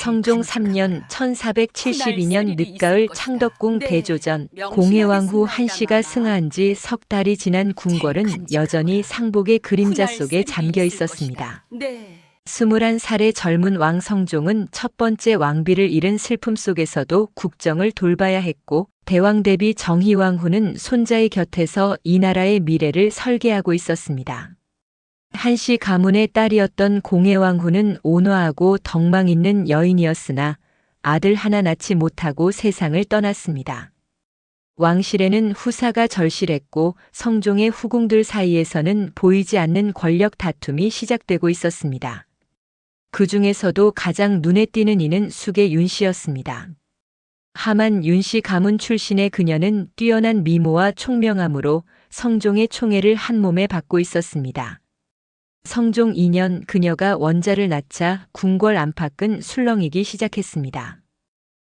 성종 3년 1472년 늦가을 창덕궁 대조전 공해왕후 한씨가 승하한 지 석 달이 지난 궁궐은 여전히 상복의 그림자 속에 잠겨 있었습니다. 21살의 젊은 왕 성종은 첫 번째 왕비를 잃은 슬픔 속에서도 국정을 돌봐야 했고, 대왕 대비 정희왕후는 손자의 곁에서 이 나라의 미래를 설계하고 있었습니다. 한씨 가문의 딸이었던 공해왕후는 온화하고 덕망 있는 여인이었으나 아들 하나 낳지 못하고 세상을 떠났습니다. 왕실에는 후사가 절실했고 성종의 후궁들 사이에서는 보이지 않는 권력 다툼이 시작되고 있었습니다. 그 중에서도 가장 눈에 띄는 이는 숙의 윤씨였습니다. 하만 윤씨 가문 출신의 그녀는 뛰어난 미모와 총명함으로 성종의 총애를 한 몸에 받고 있었습니다. 성종 2년 그녀가 원자를 낳자 궁궐 안팎은 술렁이기 시작했습니다.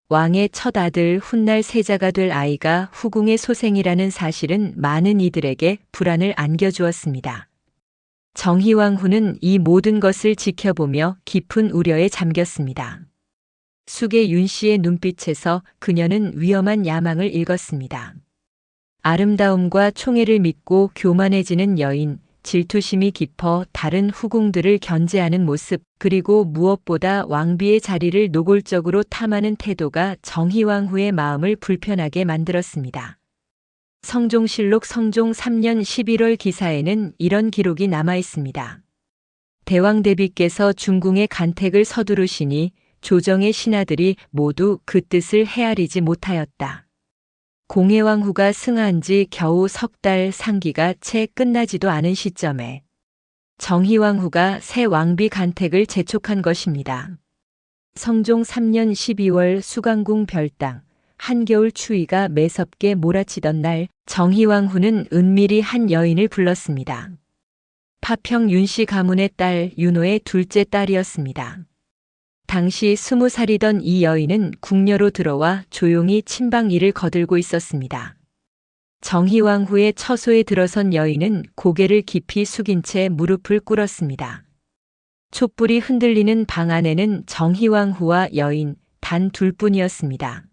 왕의 첫 아들 훗날 세자가 될 아이가 후궁의 소생이라는 사실은 많은 이들에게 불안을 안겨주었습니다. 정희왕후는 이 모든 것을 지켜보며 깊은 우려에 잠겼습니다. 숙의 윤씨의 눈빛에서 그녀는 위험한 야망을 읽었습니다. 아름다움과 총애를 믿고 교만해지는 여인, 질투심이 깊어 다른 후궁들을 견제하는 모습, 그리고 무엇보다 왕비의 자리를 노골적으로 탐하는 태도가 정희왕후의 마음을 불편하게 만들었습니다. 성종실록 성종 3년 11월 기사에는 이런 기록이 남아 있습니다. 대왕 대비께서 중궁의 간택을 서두르시니 조정의 신하들이 모두 그 뜻을 헤아리지 못하였다. 공해왕후가 승하한 지 겨우 석 달 상기가 채 끝나지도 않은 시점에 정희왕후가 새 왕비 간택을 재촉한 것입니다. 성종 3년 12월 수강궁 별당, 한겨울 추위가 매섭게 몰아치던 날 정희왕후는 은밀히 한 여인을 불렀습니다. 파평 윤씨 가문의 딸 윤호의 둘째 딸이었습니다. 당시 20살이던 이 여인은 궁녀로 들어와 조용히 침방 일을 거들고 있었습니다. 정희왕후의 처소에 들어선 여인은 고개를 깊이 숙인 채 무릎을 꿇었습니다. 촛불이 흔들리는 방 안에는 정희왕후와 여인 단 둘뿐이었습니다.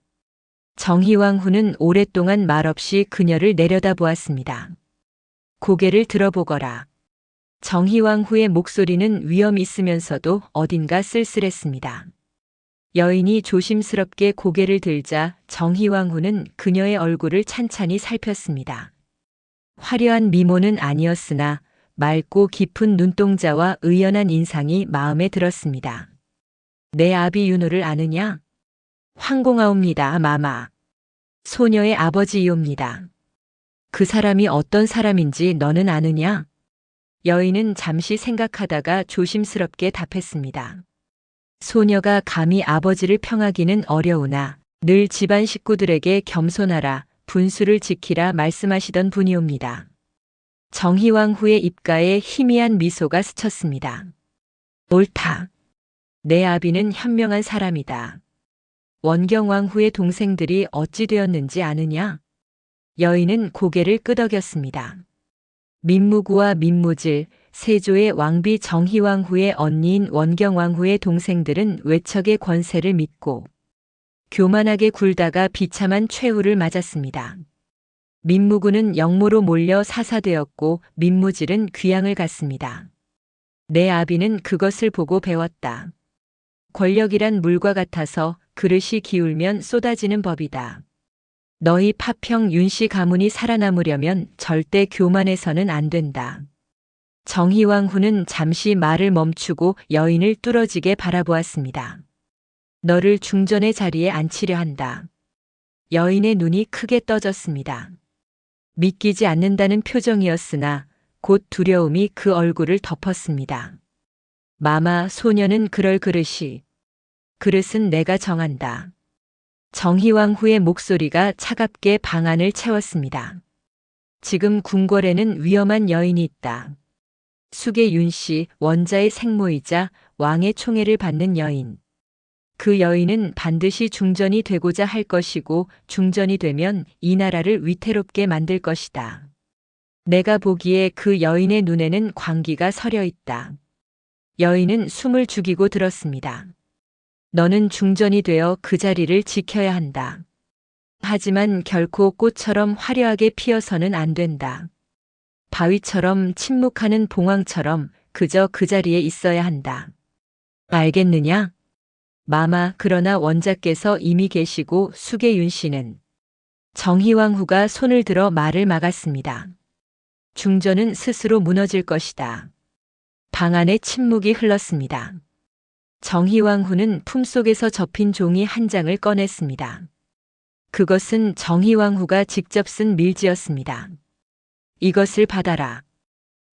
정희왕후는 오랫동안 말없이 그녀를 내려다보았습니다. 고개를 들어보거라. 정희왕후의 목소리는 위험 있으면서도 어딘가 쓸쓸했습니다. 여인이 조심스럽게 고개를 들자 정희왕후는 그녀의 얼굴을 찬찬히 살폈습니다. 화려한 미모는 아니었으나 맑고 깊은 눈동자와 의연한 인상이 마음에 들었습니다. 내 아비 윤호를 아느냐? 황공하옵니다, 마마. 소녀의 아버지이옵니다. 그 사람이 어떤 사람인지 너는 아느냐? 여인은 잠시 생각하다가 조심스럽게 답했습니다. 소녀가 감히 아버지를 평하기는 어려우나 늘 집안 식구들에게 겸손하라, 분수를 지키라 말씀하시던 분이옵니다. 정희왕후의 입가에 희미한 미소가 스쳤습니다. 옳다. 내 아비는 현명한 사람이다. 원경왕후의 동생들이 어찌 되었는지 아느냐? 여인은 고개를 끄덕였습니다. 민무구와 민무질, 세조의 왕비 정희왕후의 언니인 원경왕후의 동생들은 외척의 권세를 믿고 교만하게 굴다가 비참한 최후를 맞았습니다. 민무구는 역모로 몰려 사사되었고 민무질은 귀양을 갔습니다. 내 아비는 그것을 보고 배웠다. 권력이란 물과 같아서 그릇이 기울면 쏟아지는 법이다. 너희 파평 윤씨 가문이 살아남으려면 절대 교만해서는 안 된다. 정희왕후는 잠시 말을 멈추고 여인을 뚫어지게 바라보았습니다. 너를 중전의 자리에 앉히려 한다. 여인의 눈이 크게 떠졌습니다. 믿기지 않는다는 표정이었으나 곧 두려움이 그 얼굴을 덮었습니다. 마마, 소녀는 그럴 그릇이. 그릇은 내가 정한다. 정희왕후의 목소리가 차갑게 방 안을 채웠습니다. 지금 궁궐에는 위험한 여인이 있다. 숙의 윤씨, 원자의 생모이자 왕의 총애를 받는 여인. 그 여인은 반드시 중전이 되고자 할 것이고 중전이 되면 이 나라를 위태롭게 만들 것이다. 내가 보기에 그 여인의 눈에는 광기가 서려 있다. 여인은 숨을 죽이고 들었습니다. 너는 중전이 되어 그 자리를 지켜야 한다. 하지만 결코 꽃처럼 화려하게 피어서는 안 된다. 바위처럼 침묵하는 봉황처럼 그저 그 자리에 있어야 한다. 알겠느냐? 마마, 그러나 원자께서 이미 계시고 수계윤 씨는. 정희왕후가 손을 들어 말을 막았습니다. 중전은 스스로 무너질 것이다. 방 안에 침묵이 흘렀습니다. 정희왕후는 품속에서 접힌 종이 한 장을 꺼냈습니다. 그것은 정희왕후가 직접 쓴 밀지였습니다. 이것을 받아라.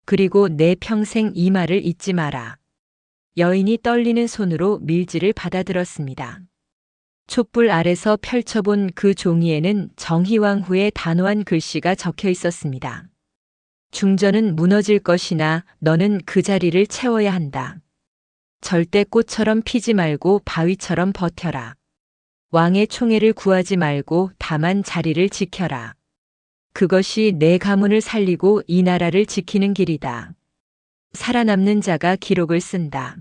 그리고 내 평생 이 말을 잊지 마라. 여인이 떨리는 손으로 밀지를 받아들었습니다. 촛불 아래서 펼쳐본 그 종이에는 정희왕후의 단호한 글씨가 적혀 있었습니다. 중전은 무너질 것이나 너는 그 자리를 채워야 한다. 절대 꽃처럼 피지 말고 바위처럼 버텨라. 왕의 총애를 구하지 말고 다만 자리를 지켜라. 그것이 내 가문을 살리고 이 나라를 지키는 길이다. 살아남는 자가 기록을 쓴다.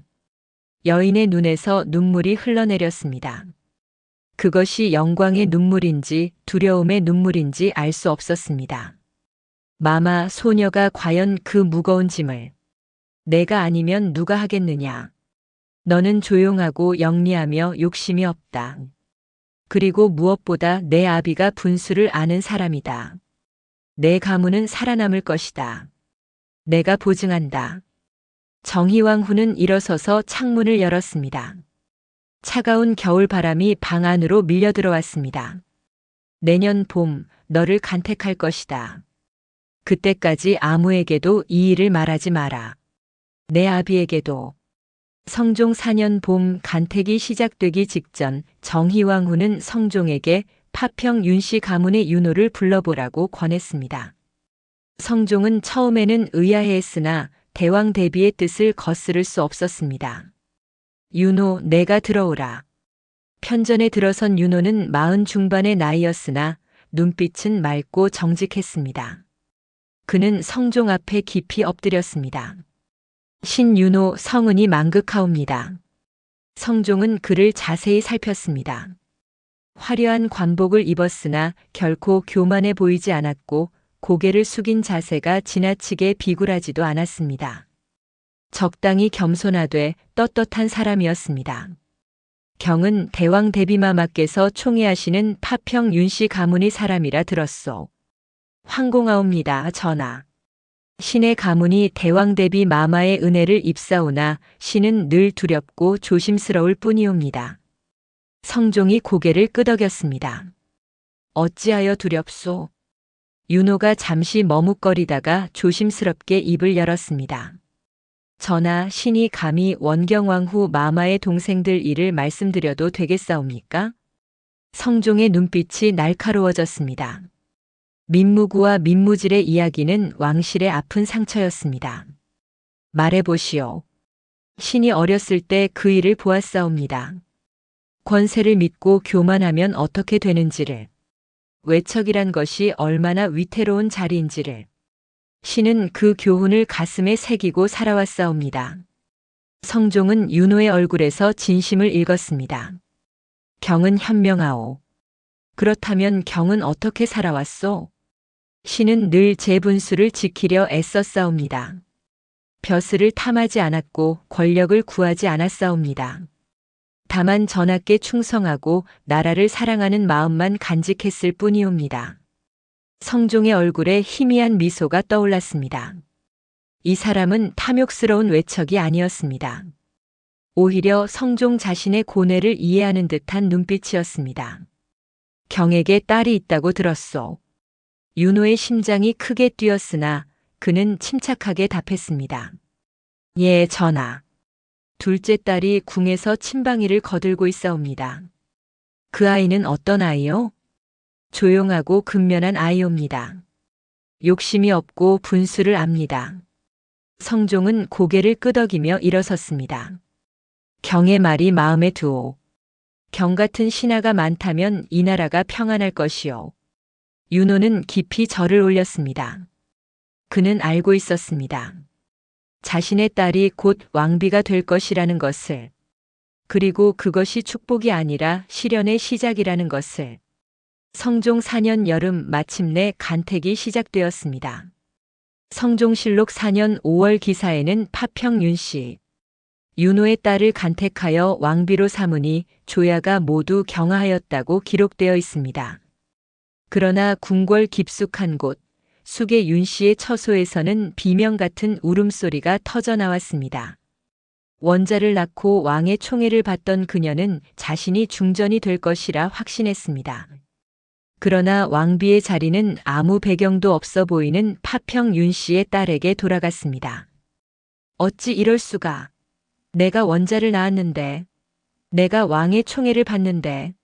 여인의 눈에서 눈물이 흘러내렸습니다. 그것이 영광의 눈물인지 두려움의 눈물인지 알 수 없었습니다. 마마, 소녀가 과연 그 무거운 짐을 내가 아니면 누가 하겠느냐. 너는 조용하고 영리하며 욕심이 없다. 그리고 무엇보다 내 아비가 분수를 아는 사람이다. 내 가문은 살아남을 것이다. 내가 보증한다. 정희왕후는 일어서서 창문을 열었습니다. 차가운 겨울 바람이 방 안으로 밀려 들어왔습니다. 내년 봄 너를 간택할 것이다. 그때까지 아무에게도 이 일을 말하지 마라. 내 아비에게도. 성종 4년 봄 간택이 시작되기 직전 정희왕후는 성종에게 파평 윤씨 가문의 윤호를 불러보라고 권했습니다. 성종은 처음에는 의아해했으나 대왕 대비의 뜻을 거스를 수 없었습니다. 윤호, 내가 들어오라. 편전에 들어선 윤호는 40 중반의 나이였으나 눈빛은 맑고 정직했습니다. 그는 성종 앞에 깊이 엎드렸습니다. 신윤호, 성은이 망극하옵니다. 성종은 그를 자세히 살폈습니다. 화려한 관복을 입었으나 결코 교만해 보이지 않았고 고개를 숙인 자세가 지나치게 비굴하지도 않았습니다. 적당히 겸손하되 떳떳한 사람이었습니다. 경은 대왕 대비마마께서 총애하시는 파평 윤씨 가문의 사람이라 들었소. 황공하옵니다, 전하. 신의 가문이 대왕 대비 마마의 은혜를 입사오나 신은 늘 두렵고 조심스러울 뿐이옵니다. 성종이 고개를 끄덕였습니다. 어찌하여 두렵소? 윤호가 잠시 머뭇거리다가 조심스럽게 입을 열었습니다. 전하, 신이 감히 원경왕후 마마의 동생들 일을 말씀드려도 되겠사옵니까? 성종의 눈빛이 날카로워졌습니다. 민무구와 민무질의 이야기는 왕실의 아픈 상처였습니다. 말해보시오. 신이 어렸을 때 그 일을 보았사옵니다. 권세를 믿고 교만하면 어떻게 되는지를, 외척이란 것이 얼마나 위태로운 자리인지를, 신은 그 교훈을 가슴에 새기고 살아왔사옵니다. 성종은 윤호의 얼굴에서 진심을 읽었습니다. 경은 현명하오. 그렇다면 경은 어떻게 살아왔소? 신은 늘 제 분수를 지키려 애썼사옵니다. 벼슬을 탐하지 않았고 권력을 구하지 않았사옵니다. 다만 전하께 충성하고 나라를 사랑하는 마음만 간직했을 뿐이옵니다. 성종의 얼굴에 희미한 미소가 떠올랐습니다. 이 사람은 탐욕스러운 외척이 아니었습니다. 오히려 성종 자신의 고뇌를 이해하는 듯한 눈빛이었습니다. 경에게 딸이 있다고 들었소. 윤호의 심장이 크게 뛰었으나 그는 침착하게 답했습니다. 예, 전하. 둘째 딸이 궁에서 침방이를 거들고 있사옵니다. 그 아이는 어떤 아이요? 조용하고 근면한 아이옵니다. 욕심이 없고 분수를 압니다. 성종은 고개를 끄덕이며 일어섰습니다. 경의 말이 마음에 두오. 경 같은 신하가 많다면 이 나라가 평안할 것이오. 윤호는 깊이 절을 올렸습니다. 그는 알고 있었습니다. 자신의 딸이 곧 왕비가 될 것이라는 것을. 그리고 그것이 축복이 아니라 시련의 시작이라는 것을. 성종 4년 여름 마침내 간택이 시작되었습니다. 성종실록 4년 5월 기사에는 파평 윤씨, 윤호의 딸을 간택하여 왕비로 삼으니 조야가 모두 경하하였다고 기록되어 있습니다. 그러나 궁궐 깊숙한 곳, 숙의 윤씨의 처소에서는 비명 같은 울음소리가 터져 나왔습니다. 원자를 낳고 왕의 총애를 받던 그녀는 자신이 중전이 될 것이라 확신했습니다. 그러나 왕비의 자리는 아무 배경도 없어 보이는 파평 윤씨의 딸에게 돌아갔습니다. 어찌 이럴 수가. 내가 원자를 낳았는데, 내가 왕의 총애를 받는데.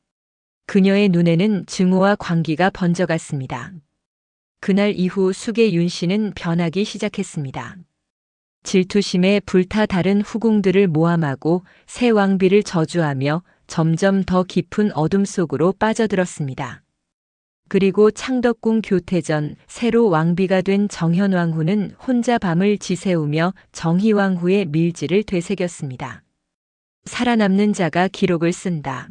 그녀의 눈에는 증오와 광기가 번져갔습니다. 그날 이후 숙의 윤씨는 변하기 시작했습니다. 질투심에 불타 다른 후궁들을 모함하고 새 왕비를 저주하며 점점 더 깊은 어둠 속으로 빠져들었습니다. 그리고 창덕궁 교태 전 새로 왕비가 된 정현왕후는 혼자 밤을 지새우며 정희왕후의 밀지를 되새겼습니다. 살아남는 자가 기록을 쓴다.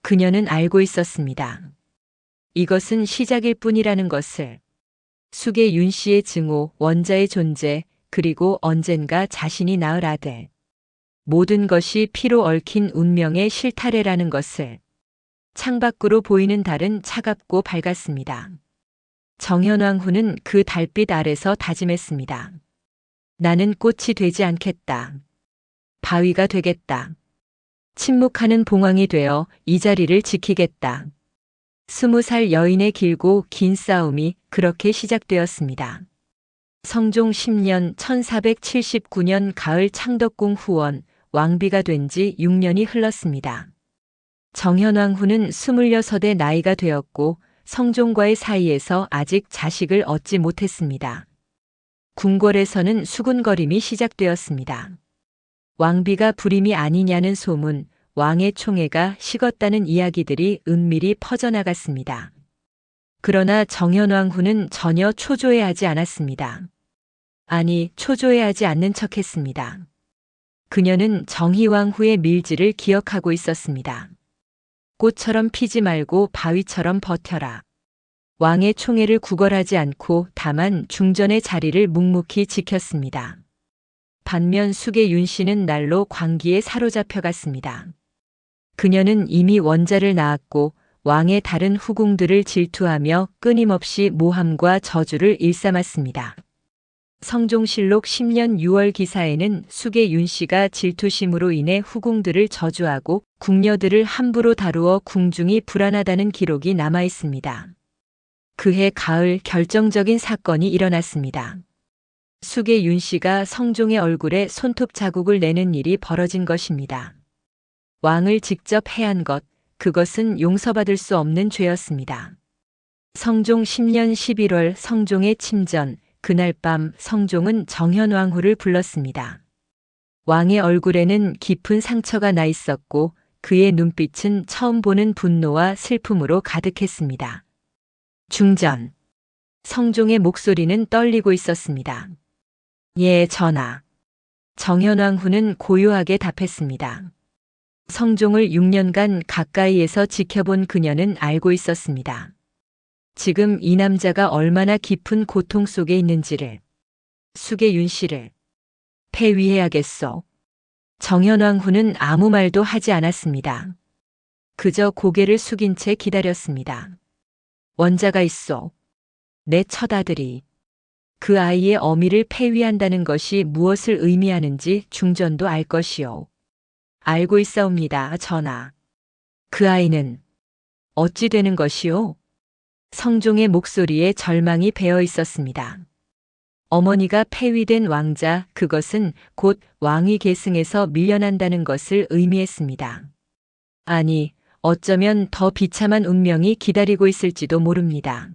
그녀는 알고 있었습니다. 이것은 시작일 뿐이라는 것을. 숙의 윤씨의 증오, 원자의 존재, 그리고 언젠가 자신이 낳을 아들. 모든 것이 피로 얽힌 운명의 실타래라는 것을. 창밖으로 보이는 달은 차갑고 밝았습니다. 정현왕후는 그 달빛 아래서 다짐했습니다. 나는 꽃이 되지 않겠다. 바위가 되겠다. 침묵하는 봉황이 되어 이 자리를 지키겠다. 20살 여인의 길고 긴 싸움이 그렇게 시작되었습니다. 성종 10년 1479년 가을 창덕궁 후원, 왕비가 된 지 6년이 흘렀습니다. 정현왕후는 26의 나이가 되었고 성종과의 사이에서 아직 자식을 얻지 못했습니다. 궁궐에서는 수군거림이 시작되었습니다. 왕비가 불임이 아니냐는 소문, 왕의 총애가 식었다는 이야기들이 은밀히 퍼져나갔습니다. 그러나 정현왕후는 전혀 초조해하지 않았습니다. 아니, 초조해하지 않는 척했습니다. 그녀는 정희왕후의 밀지를 기억하고 있었습니다. 꽃처럼 피지 말고 바위처럼 버텨라. 왕의 총애를 구걸하지 않고 다만 중전의 자리를 묵묵히 지켰습니다. 반면 숙의 윤씨는 날로 광기에 사로잡혀갔습니다. 그녀는 이미 원자를 낳았고 왕의 다른 후궁들을 질투하며 끊임없이 모함과 저주를 일삼았습니다. 성종실록 10년 6월 기사에는 숙의 윤씨가 질투심으로 인해 후궁들을 저주하고 궁녀들을 함부로 다루어 궁중이 불안하다는 기록이 남아 있습니다. 그해 가을 결정적인 사건이 일어났습니다. 숙의 윤씨가 성종의 얼굴에 손톱 자국을 내는 일이 벌어진 것입니다. 왕을 직접 해한 것, 그것은 용서받을 수 없는 죄였습니다. 성종 10년 11월 성종의 침전, 그날 밤 성종은 정현왕후를 불렀습니다. 왕의 얼굴에는 깊은 상처가 나 있었고 그의 눈빛은 처음 보는 분노와 슬픔으로 가득했습니다. 중전. 성종의 목소리는 떨리고 있었습니다. 예, 전하. 정현왕후는 고요하게 답했습니다. 성종을 6년간 가까이에서 지켜본 그녀는 알고 있었습니다. 지금 이 남자가 얼마나 깊은 고통 속에 있는지를. 숙의 윤씨를 폐위해야겠소. 정현왕후는 아무 말도 하지 않았습니다. 그저 고개를 숙인 채 기다렸습니다. 원자가 있소. 내 첫아들이. 그 아이의 어미를 폐위한다는 것이 무엇을 의미하는지 중전도 알 것이오. 알고 있사옵니다, 전하. 그 아이는 어찌 되는 것이오? 성종의 목소리에 절망이 배어 있었습니다. 어머니가 폐위된 왕자, 그것은 곧 왕위 계승에서 밀려난다는 것을 의미했습니다. 아니, 어쩌면 더 비참한 운명이 기다리고 있을지도 모릅니다.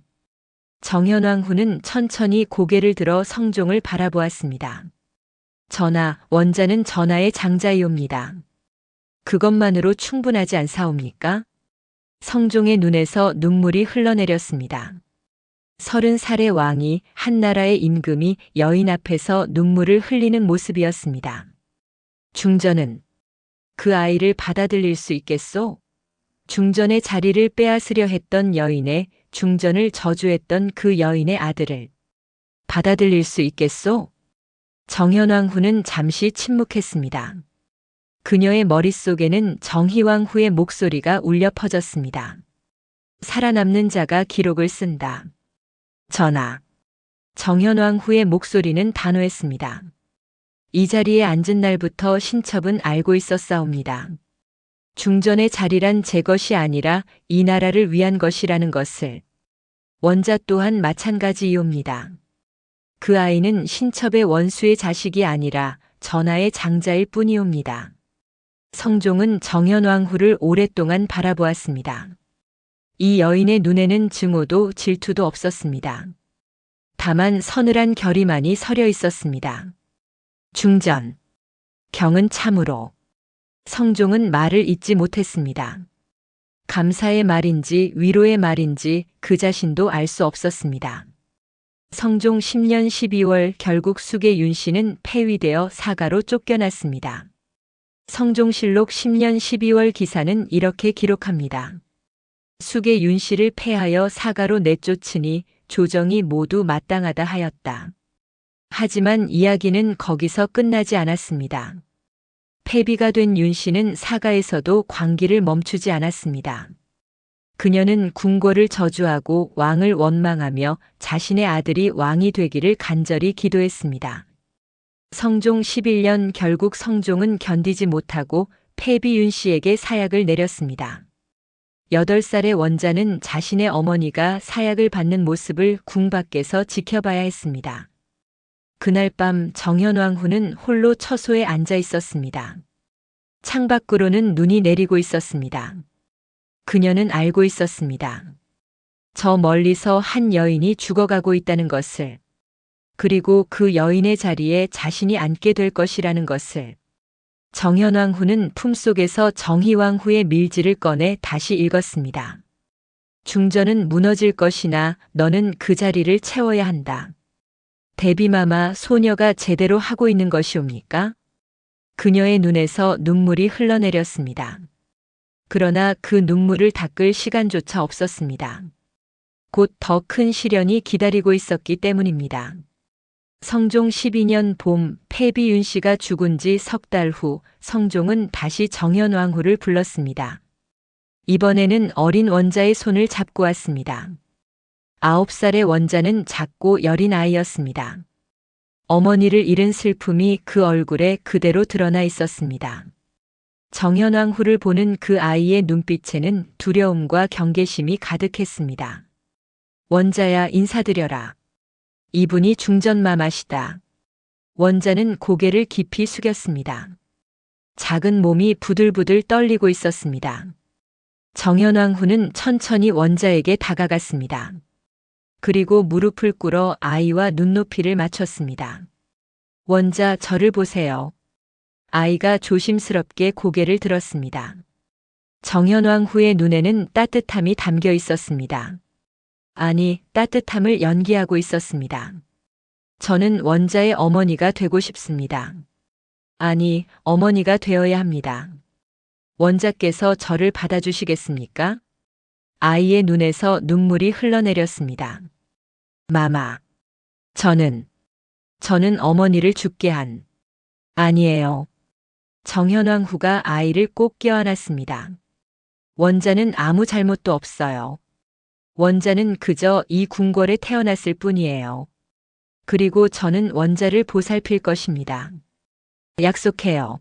정현왕후는 천천히 고개를 들어 성종을 바라보았습니다. 전하, 원자는 전하의 장자이옵니다. 그것만으로 충분하지 않사옵니까? 성종의 눈에서 눈물이 흘러내렸습니다. 30살의 왕이 한나라의 임금이 여인 앞에서 눈물을 흘리는 모습이었습니다. 중전은 그 아이를 받아들일 수 있겠소? 중전의 자리를 빼앗으려 했던 여인의 중전을 저주했던 그 여인의 아들을 받아들일 수 있겠소? 정현왕후는 잠시 침묵했습니다. 그녀의 머릿속에는 정희왕후의 목소리가 울려 퍼졌습니다. 살아남는 자가 기록을 쓴다. 전하. 정현왕후의 목소리는 단호했습니다. 이 자리에 앉은 날부터 신첩은 알고 있었사옵니다. 중전의 자리란 제 것이 아니라 이 나라를 위한 것이라는 것을. 원자 또한 마찬가지이옵니다. 그 아이는 신첩의 원수의 자식이 아니라 전하의 장자일 뿐이옵니다. 성종은 정현왕후를 오랫동안 바라보았습니다. 이 여인의 눈에는 증오도 질투도 없었습니다. 다만 서늘한 결의만이 서려 있었습니다. 중전. 경은 참으로. 성종은 말을 잇지 못했습니다. 감사의 말인지 위로의 말인지 그 자신도 알 수 없었습니다. 성종 10년 12월 결국 숙의 윤씨는 폐위되어 사가로 쫓겨났습니다. 성종실록 10년 12월 기사는 이렇게 기록합니다. 숙의 윤씨를 폐하여 사가로 내쫓으니 조정이 모두 마땅하다 하였다. 하지만 이야기는 거기서 끝나지 않았습니다. 폐비가 된 윤씨는 사가에서도 광기를 멈추지 않았습니다. 그녀는 궁궐을 저주하고 왕을 원망하며 자신의 아들이 왕이 되기를 간절히 기도했습니다. 성종 11년 결국 성종은 견디지 못하고 폐비 윤씨에게 사약을 내렸습니다. 8살의 원자는 자신의 어머니가 사약을 받는 모습을 궁 밖에서 지켜봐야 했습니다. 그날 밤 정현왕후는 홀로 처소에 앉아 있었습니다. 창밖으로는 눈이 내리고 있었습니다. 그녀는 알고 있었습니다. 저 멀리서 한 여인이 죽어가고 있다는 것을, 그리고 그 여인의 자리에 자신이 앉게 될 것이라는 것을. 정현왕후는 품속에서 정희왕후의 밀지를 꺼내 다시 읽었습니다. 중전은 무너질 것이나 너는 그 자리를 채워야 한다. 대비마마 소녀가 제대로 하고 있는 것이옵니까? 그녀의 눈에서 눈물이 흘러내렸습니다. 그러나 그 눈물을 닦을 시간조차 없었습니다. 곧 더 큰 시련이 기다리고 있었기 때문입니다. 성종 12년 봄 폐비 윤씨가 죽은 지 석 달 후 성종은 다시 정현왕후를 불렀습니다. 이번에는 어린 원자의 손을 잡고 왔습니다. 9살의 원자는 작고 여린 아이였습니다. 어머니를 잃은 슬픔이 그 얼굴에 그대로 드러나 있었습니다. 정현왕후를 보는 그 아이의 눈빛에는 두려움과 경계심이 가득했습니다. 원자야, 인사드려라. 이분이 중전마마시다. 원자는 고개를 깊이 숙였습니다. 작은 몸이 부들부들 떨리고 있었습니다. 정현왕후는 천천히 원자에게 다가갔습니다. 그리고 무릎을 꿇어 아이와 눈높이를 맞췄습니다. 원자, 저를 보세요. 아이가 조심스럽게 고개를 들었습니다. 정현왕후의 눈에는 따뜻함이 담겨 있었습니다. 아니, 따뜻함을 연기하고 있었습니다. 저는 원자의 어머니가 되고 싶습니다. 아니, 어머니가 되어야 합니다. 원자께서 저를 받아주시겠습니까? 아이의 눈에서 눈물이 흘러내렸습니다. 마마. 저는 어머니를 죽게 한. 아니에요. 정현왕후가 아이를 꼭 껴안았습니다. 원자는 아무 잘못도 없어요. 원자는 그저 이 궁궐에 태어났을 뿐이에요. 그리고 저는 원자를 보살필 것입니다. 약속해요.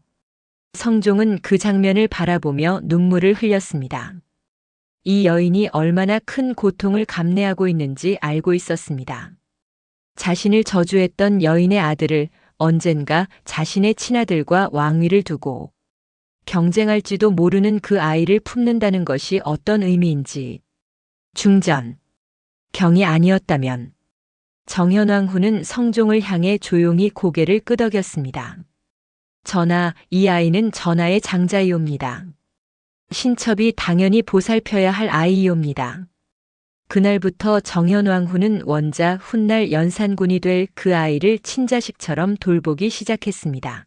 성종은 그 장면을 바라보며 눈물을 흘렸습니다. 이 여인이 얼마나 큰 고통을 감내하고 있는지 알고 있었습니다. 자신을 저주했던 여인의 아들을 언젠가 자신의 친아들과 왕위를 두고 경쟁할지도 모르는 그 아이를 품는다는 것이 어떤 의미인지. 중전. 경이 아니었다면. 정현왕후는 성종을 향해 조용히 고개를 끄덕였습니다. 전하, 이 아이는 전하의 장자이옵니다. 신첩이 당연히 보살펴야 할 아이이옵니다. 그날부터 정현왕후는 원자 훗날 연산군이 될 그 아이를 친자식처럼 돌보기 시작했습니다.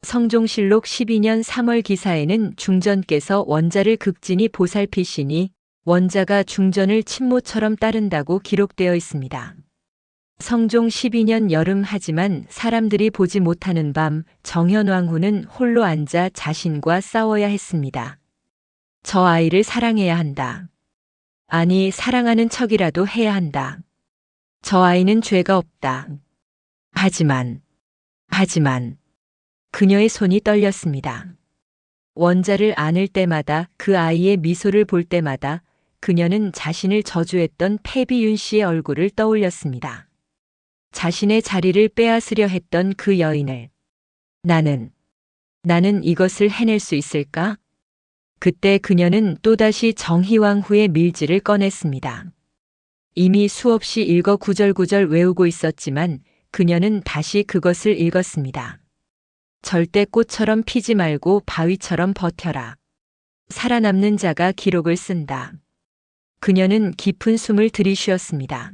성종실록 12년 3월 기사에는 중전께서 원자를 극진히 보살피시니 원자가 중전을 친모처럼 따른다고 기록되어 있습니다. 성종 12년 여름 하지만 사람들이 보지 못하는 밤 정현왕후는 홀로 앉아 자신과 싸워야 했습니다. 저 아이를 사랑해야 한다. 아니, 사랑하는 척이라도 해야 한다. 저 아이는 죄가 없다. 하지만 그녀의 손이 떨렸습니다. 원자를 안을 때마다 그 아이의 미소를 볼 때마다 그녀는 자신을 저주했던 패비윤 씨의 얼굴을 떠올렸습니다. 자신의 자리를 빼앗으려 했던 그 여인을 나는 이것을 해낼 수 있을까? 그때 그녀는 또다시 정희왕후의 밀지를 꺼냈습니다. 이미 수없이 읽어 구절구절 외우고 있었지만 그녀는 다시 그것을 읽었습니다. 절대 꽃처럼 피지 말고 바위처럼 버텨라. 살아남는 자가 기록을 쓴다. 그녀는 깊은 숨을 들이쉬었습니다.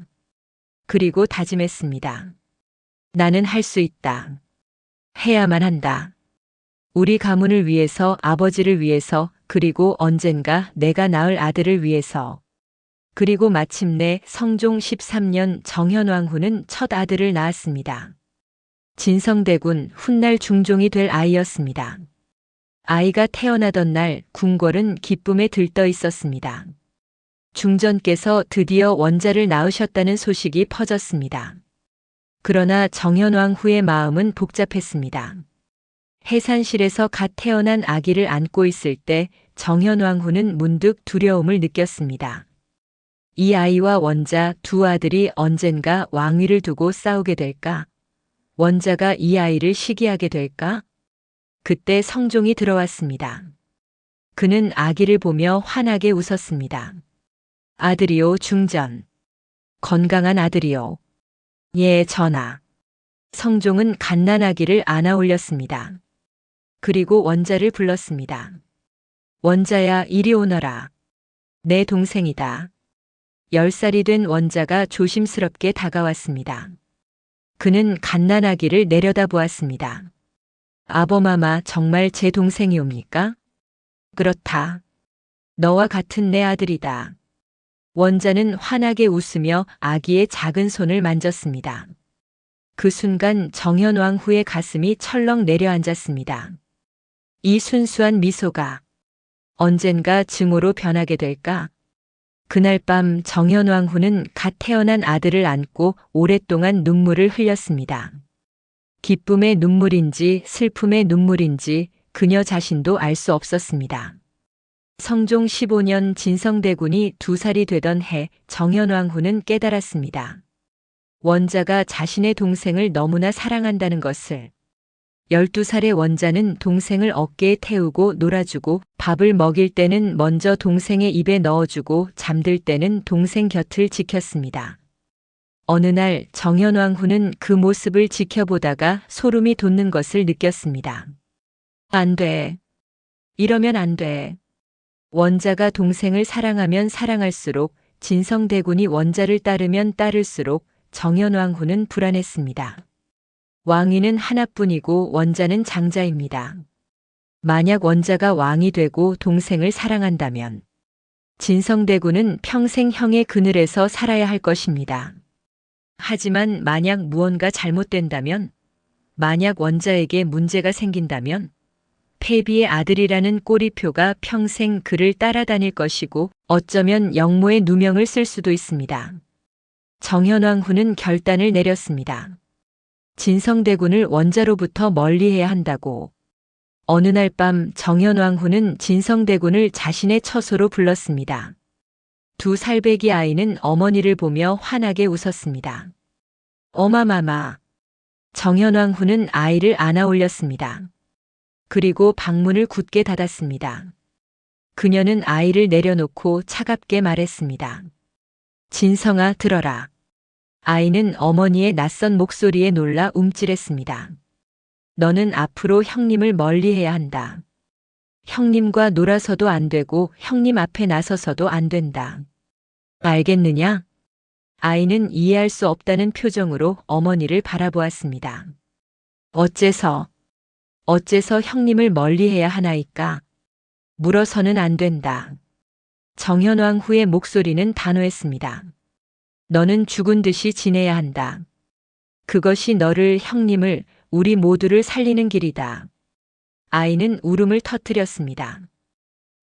그리고 다짐했습니다. 나는 할 수 있다. 해야만 한다. 우리 가문을 위해서, 아버지를 위해서, 그리고 언젠가 내가 낳을 아들을 위해서. 그리고 마침내 성종 13년 정현왕후는 첫 아들을 낳았습니다. 진성대군 훗날 중종이 될 아이였습니다. 아이가 태어나던 날 궁궐은 기쁨에 들떠 있었습니다. 중전께서 드디어 원자를 낳으셨다는 소식이 퍼졌습니다. 그러나 정현왕후의 마음은 복잡했습니다. 해산실에서 갓 태어난 아기를 안고 있을 때 정현왕후는 문득 두려움을 느꼈습니다. 이 아이와 원자 두 아들이 언젠가 왕위를 두고 싸우게 될까? 원자가 이 아이를 시기하게 될까? 그때 성종이 들어왔습니다. 그는 아기를 보며 환하게 웃었습니다. 아들이요, 중전. 건강한 아들이요. 예, 전하. 성종은 갓난아기를 안아 올렸습니다. 그리고 원자를 불렀습니다. 원자야, 이리 오너라. 내 동생이다. 10살이 된 원자가 조심스럽게 다가왔습니다. 그는 갓난아기를 내려다보았습니다. 아범아마, 정말 제 동생이옵니까? 그렇다. 너와 같은 내 아들이다. 원자는 환하게 웃으며 아기의 작은 손을 만졌습니다. 그 순간 정현왕후의 가슴이 철렁 내려앉았습니다. 이 순수한 미소가 언젠가 증오로 변하게 될까? 그날 밤 정현왕후는 갓 태어난 아들을 안고 오랫동안 눈물을 흘렸습니다. 기쁨의 눈물인지 슬픔의 눈물인지 그녀 자신도 알 수 없었습니다. 성종 15년 진성대군이 2살이 되던 해 정현왕후는 깨달았습니다. 원자가 자신의 동생을 너무나 사랑한다는 것을. 12살의 원자는 동생을 어깨에 태우고 놀아주고 밥을 먹일 때는 먼저 동생의 입에 넣어주고 잠들 때는 동생 곁을 지켰습니다. 어느 날 정현왕후는 그 모습을 지켜보다가 소름이 돋는 것을 느꼈습니다. 안 돼. 이러면 안 돼. 원자가 동생을 사랑하면 사랑할수록, 진성대군이 원자를 따르면 따를수록 정현왕후는 불안했습니다. 왕위는 하나뿐이고 원자는 장자입니다. 만약 원자가 왕이 되고 동생을 사랑한다면 진성대군은 평생 형의 그늘에서 살아야 할 것입니다. 하지만 만약 무언가 잘못된다면, 만약 원자에게 문제가 생긴다면 패비의 아들이라는 꼬리표가 평생 그를 따라다닐 것이고 어쩌면 영모의 누명을 쓸 수도 있습니다. 정현왕후는 결단을 내렸습니다. 진성대군을 원자로부터 멀리해야 한다고. 어느 날 밤 정현왕후는 진성대군을 자신의 처소로 불렀습니다. 2살배기 아이는 어머니를 보며 환하게 웃었습니다. 어마마마. 정현왕후는 아이를 안아 올렸습니다. 그리고 방문을 굳게 닫았습니다. 그녀는 아이를 내려놓고 차갑게 말했습니다. 진성아, 들어라. 아이는 어머니의 낯선 목소리에 놀라 움찔했습니다. 너는 앞으로 형님을 멀리해야 한다. 형님과 놀아서도 안 되고 형님 앞에 나서서도 안 된다. 알겠느냐? 아이는 이해할 수 없다는 표정으로 어머니를 바라보았습니다. 어째서? 어째서 형님을 멀리해야 하나이까? 물어서는 안 된다. 정현왕후의 목소리는 단호했습니다. 너는 죽은 듯이 지내야 한다. 그것이 너를, 형님을, 우리 모두를 살리는 길이다. 아이는 울음을 터뜨렸습니다.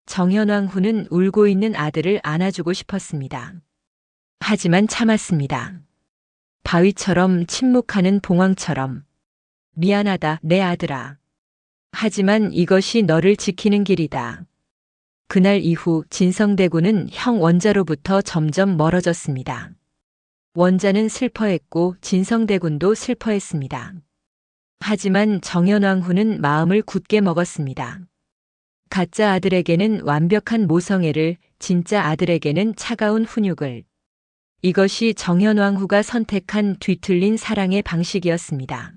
정현왕후는 울고 있는 아들을 안아주고 싶었습니다. 하지만 참았습니다. 바위처럼 침묵하는 봉황처럼. 미안하다, 내 아들아. 하지만 이것이 너를 지키는 길이다. 그날 이후 진성대군은 형 원자로부터 점점 멀어졌습니다. 원자는 슬퍼했고 진성대군도 슬퍼했습니다. 하지만 정현왕후는 마음을 굳게 먹었습니다. 가짜 아들에게는 완벽한 모성애를, 진짜 아들에게는 차가운 훈육을. 이것이 정현왕후가 선택한 뒤틀린 사랑의 방식이었습니다.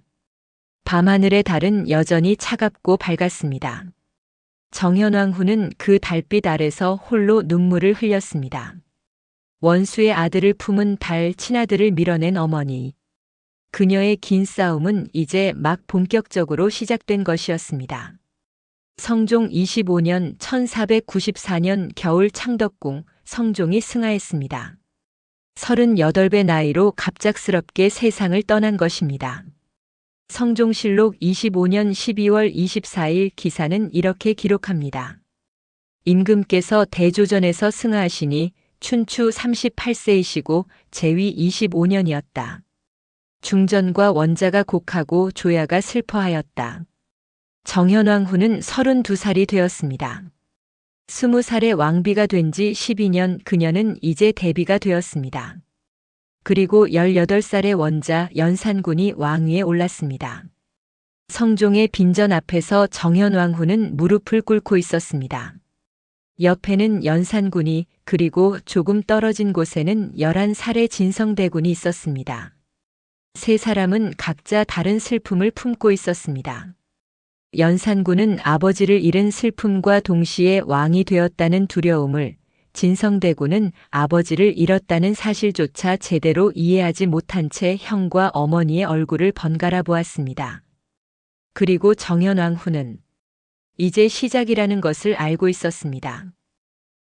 밤하늘의 달은 여전히 차갑고 밝았습니다. 정현왕후는 그 달빛 아래서 홀로 눈물을 흘렸습니다. 원수의 아들을 품은 달, 친아들을 밀어낸 어머니. 그녀의 긴 싸움은 이제 막 본격적으로 시작된 것이었습니다. 성종 25년 1494년 겨울 창덕궁, 성종이 승하했습니다. 38배 나이로 갑작스럽게 세상을 떠난 것입니다. 성종실록 25년 12월 24일 기사는 이렇게 기록합니다. 임금께서 대조전에서 승하하시니 춘추 38세이시고 제위 25년이었다. 중전과 원자가 곡하고 조야가 슬퍼하였다. 정현왕후는 32살이 되었습니다. 20살의 왕비가 된 지 12년, 그녀는 이제 대비가 되었습니다. 그리고 18살의 원자 연산군이 왕위에 올랐습니다. 성종의 빈전 앞에서 정현왕후는 무릎을 꿇고 있었습니다. 옆에는 연산군이, 그리고 조금 떨어진 곳에는 11살의 진성대군이 있었습니다. 세 사람은 각자 다른 슬픔을 품고 있었습니다. 연산군은 아버지를 잃은 슬픔과 동시에 왕이 되었다는 두려움을, 진성대군은 아버지를 잃었다는 사실조차 제대로 이해하지 못한 채 형과 어머니의 얼굴을 번갈아 보았습니다. 그리고 정현왕후는 이제 시작이라는 것을 알고 있었습니다.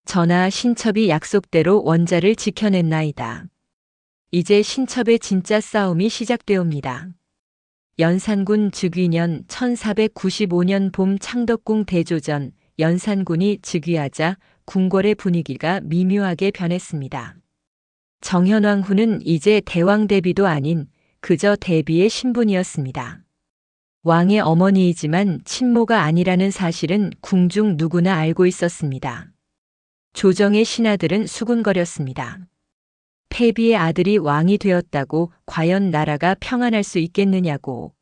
전하, 신첩이 약속대로 원자를 지켜냈나이다. 이제 신첩의 진짜 싸움이 시작되옵니다. 연산군 즉위년 1495년 봄 창덕궁 대조전, 연산군이 즉위하자 궁궐의 분위기가 미묘하게 변했습니다. 정현왕후는 이제 대왕 대비도 아닌 그저 대비의 신분이었습니다. 왕의 어머니이지만 친모가 아니라는 사실은 궁중 누구나 알고 있었습니다. 조정의 신하들은 수군거렸습니다. 패비의 아들이 왕이 되었다고 과연 나라가 평안할 수 있겠느냐고.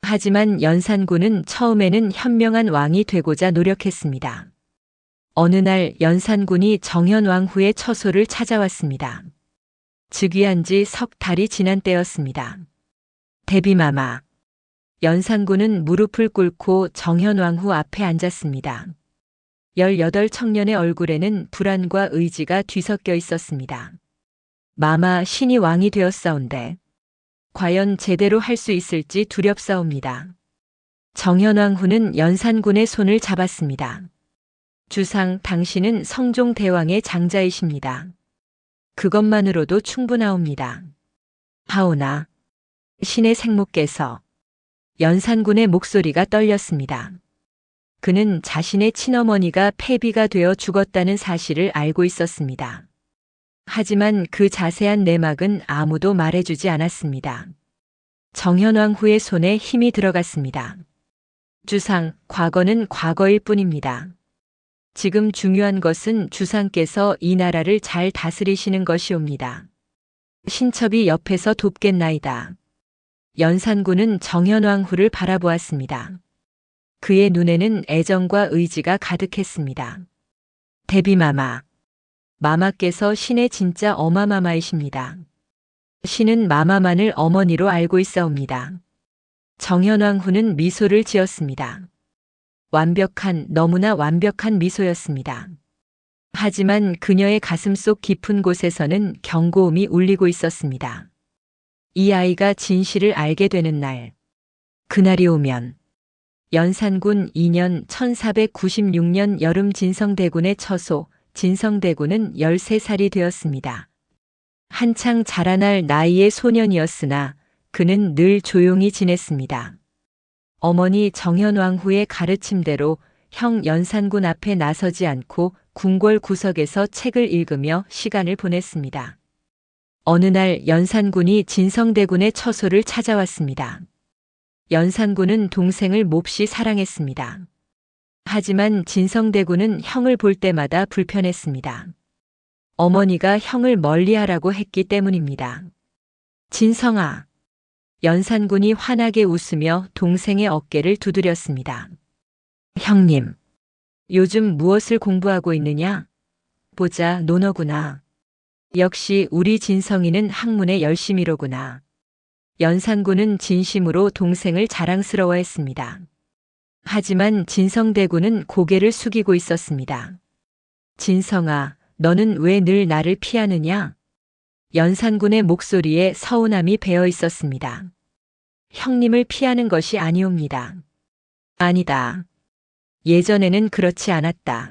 하지만 연산군은 처음에는 현명한 왕이 되고자 노력했습니다. 어느 날 연산군이 정현왕후의 처소를 찾아왔습니다. 즉위한 지 석 달이 지난 때였습니다. 대비마마. 연산군은 무릎을 꿇고 정현왕후 앞에 앉았습니다. 18 청년의 얼굴에는 불안과 의지가 뒤섞여 있었습니다. 마마, 신이 왕이 되었사온데 과연 제대로 할 수 있을지 두렵사옵니다. 정현왕후는 연산군의 손을 잡았습니다. 주상, 당신은 성종 대왕의 장자이십니다. 그것만으로도 충분하옵니다. 하오나, 신의 생모께서. 연산군의 목소리가 떨렸습니다. 그는 자신의 친어머니가 패비가 되어 죽었다는 사실을 알고 있었습니다. 하지만 그 자세한 내막은 아무도 말해주지 않았습니다. 정현왕후의 손에 힘이 들어갔습니다. 주상, 과거는 과거일 뿐입니다. 지금 중요한 것은 주상께서 이 나라를 잘 다스리시는 것이옵니다. 신첩이 옆에서 돕겠나이다. 연산군은 정현왕후를 바라보았습니다. 그의 눈에는 애정과 의지가 가득했습니다. 대비마마. 마마께서 신의 진짜 어마마마이십니다. 신은 마마만을 어머니로 알고 있사옵니다. 정현왕후는 미소를 지었습니다. 완벽한, 너무나 완벽한 미소였습니다. 하지만 그녀의 가슴속 깊은 곳에서는 경고음이 울리고 있었습니다. 이 아이가 진실을 알게 되는 날, 그날이 오면 연산군 2년 1496년 여름 진성대군의 처소, 진성대군은 13살이 되었습니다. 한창 자라날 나이의 소년이었으나 그는 늘 조용히 지냈습니다. 어머니 정현왕후의 가르침대로 형 연산군 앞에 나서지 않고 궁궐 구석에서 책을 읽으며 시간을 보냈습니다. 어느 날 연산군이 진성대군의 처소를 찾아왔습니다. 연산군은 동생을 몹시 사랑했습니다. 하지만 진성대군은 형을 볼 때마다 불편했습니다. 어머니가 형을 멀리하라고 했기 때문입니다. 진성아. 연산군이 환하게 웃으며 동생의 어깨를 두드렸습니다. 형님, 요즘 무엇을 공부하고 있느냐? 보자, 논어구나. 역시 우리 진성이는 학문에 열심이로구나. 연산군은 진심으로 동생을 자랑스러워했습니다. 하지만 진성대군은 고개를 숙이고 있었습니다. 진성아, 너는 왜 늘 나를 피하느냐? 연산군의 목소리에 서운함이 배어 있었습니다. 형님을 피하는 것이 아니옵니다. 아니다. 예전에는 그렇지 않았다.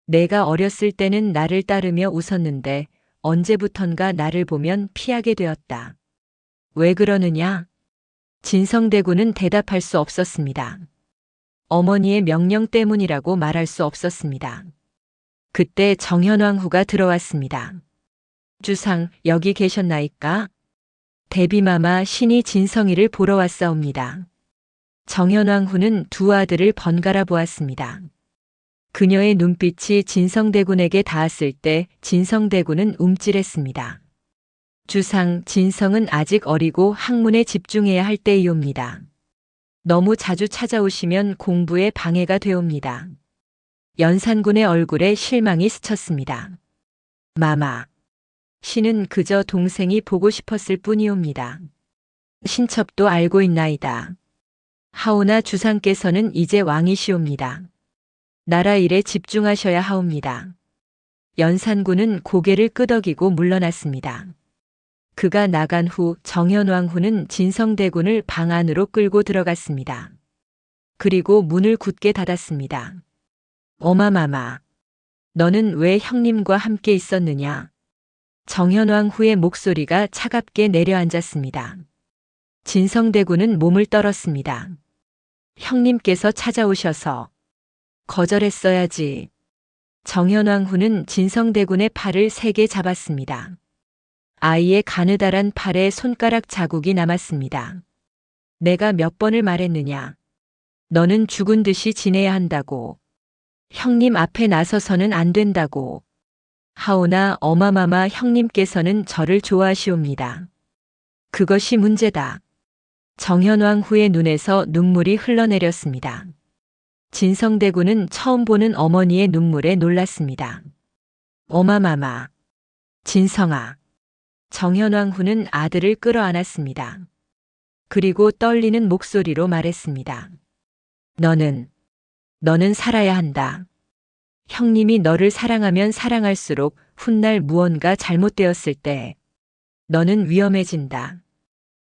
내가 어렸을 때는 나를 따르며 웃었는데 언제부턴가 나를 보면 피하게 되었다. 왜 그러느냐? 진성대군은 대답할 수 없었습니다. 어머니의 명령 때문이라고 말할 수 없었습니다. 그때 정현왕후가 들어왔습니다. 주상, 여기 계셨나이까? 대비마마 신이 진성이를 보러 왔사옵니다. 정현왕후는 두 아들을 번갈아 보았습니다. 그녀의 눈빛이 진성대군에게 닿았을 때 진성대군은 움찔했습니다. 주상, 진성은 아직 어리고 학문에 집중해야 할 때이옵니다. 너무 자주 찾아오시면 공부에 방해가 되옵니다. 연산군의 얼굴에 실망이 스쳤습니다. 마마, 신은 그저 동생이 보고 싶었을 뿐이옵니다. 신첩도 알고 있나이다. 하오나 주상께서는 이제 왕이시옵니다. 나라 일에 집중하셔야 하옵니다. 연산군은 고개를 끄덕이고 물러났습니다. 그가 나간 후 정현왕후는 진성대군을 방 안으로 끌고 들어갔습니다. 그리고 문을 굳게 닫았습니다. 어마마마, 너는 왜 형님과 함께 있었느냐? 정현왕후의 목소리가 차갑게 내려앉았습니다. 진성대군은 몸을 떨었습니다. 형님께서 찾아오셔서 거절했어야지. 정현왕후는 진성대군의 팔을 세게 잡았습니다. 아이의 가느다란 팔에 손가락 자국이 남았습니다. 내가 몇 번을 말했느냐. 너는 죽은 듯이 지내야 한다고. 형님 앞에 나서서는 안 된다고. 하오나 어마마마 형님께서는 저를 좋아하시옵니다. 그것이 문제다. 정현왕후의 눈에서 눈물이 흘러내렸습니다. 진성대군은 처음 보는 어머니의 눈물에 놀랐습니다. 어마마마. 진성아. 정현왕후는 아들을 끌어안았습니다. 그리고 떨리는 목소리로 말했습니다. 너는 살아야 한다. 형님이 너를 사랑하면 사랑할수록 훗날 무언가 잘못되었을 때 너는 위험해진다.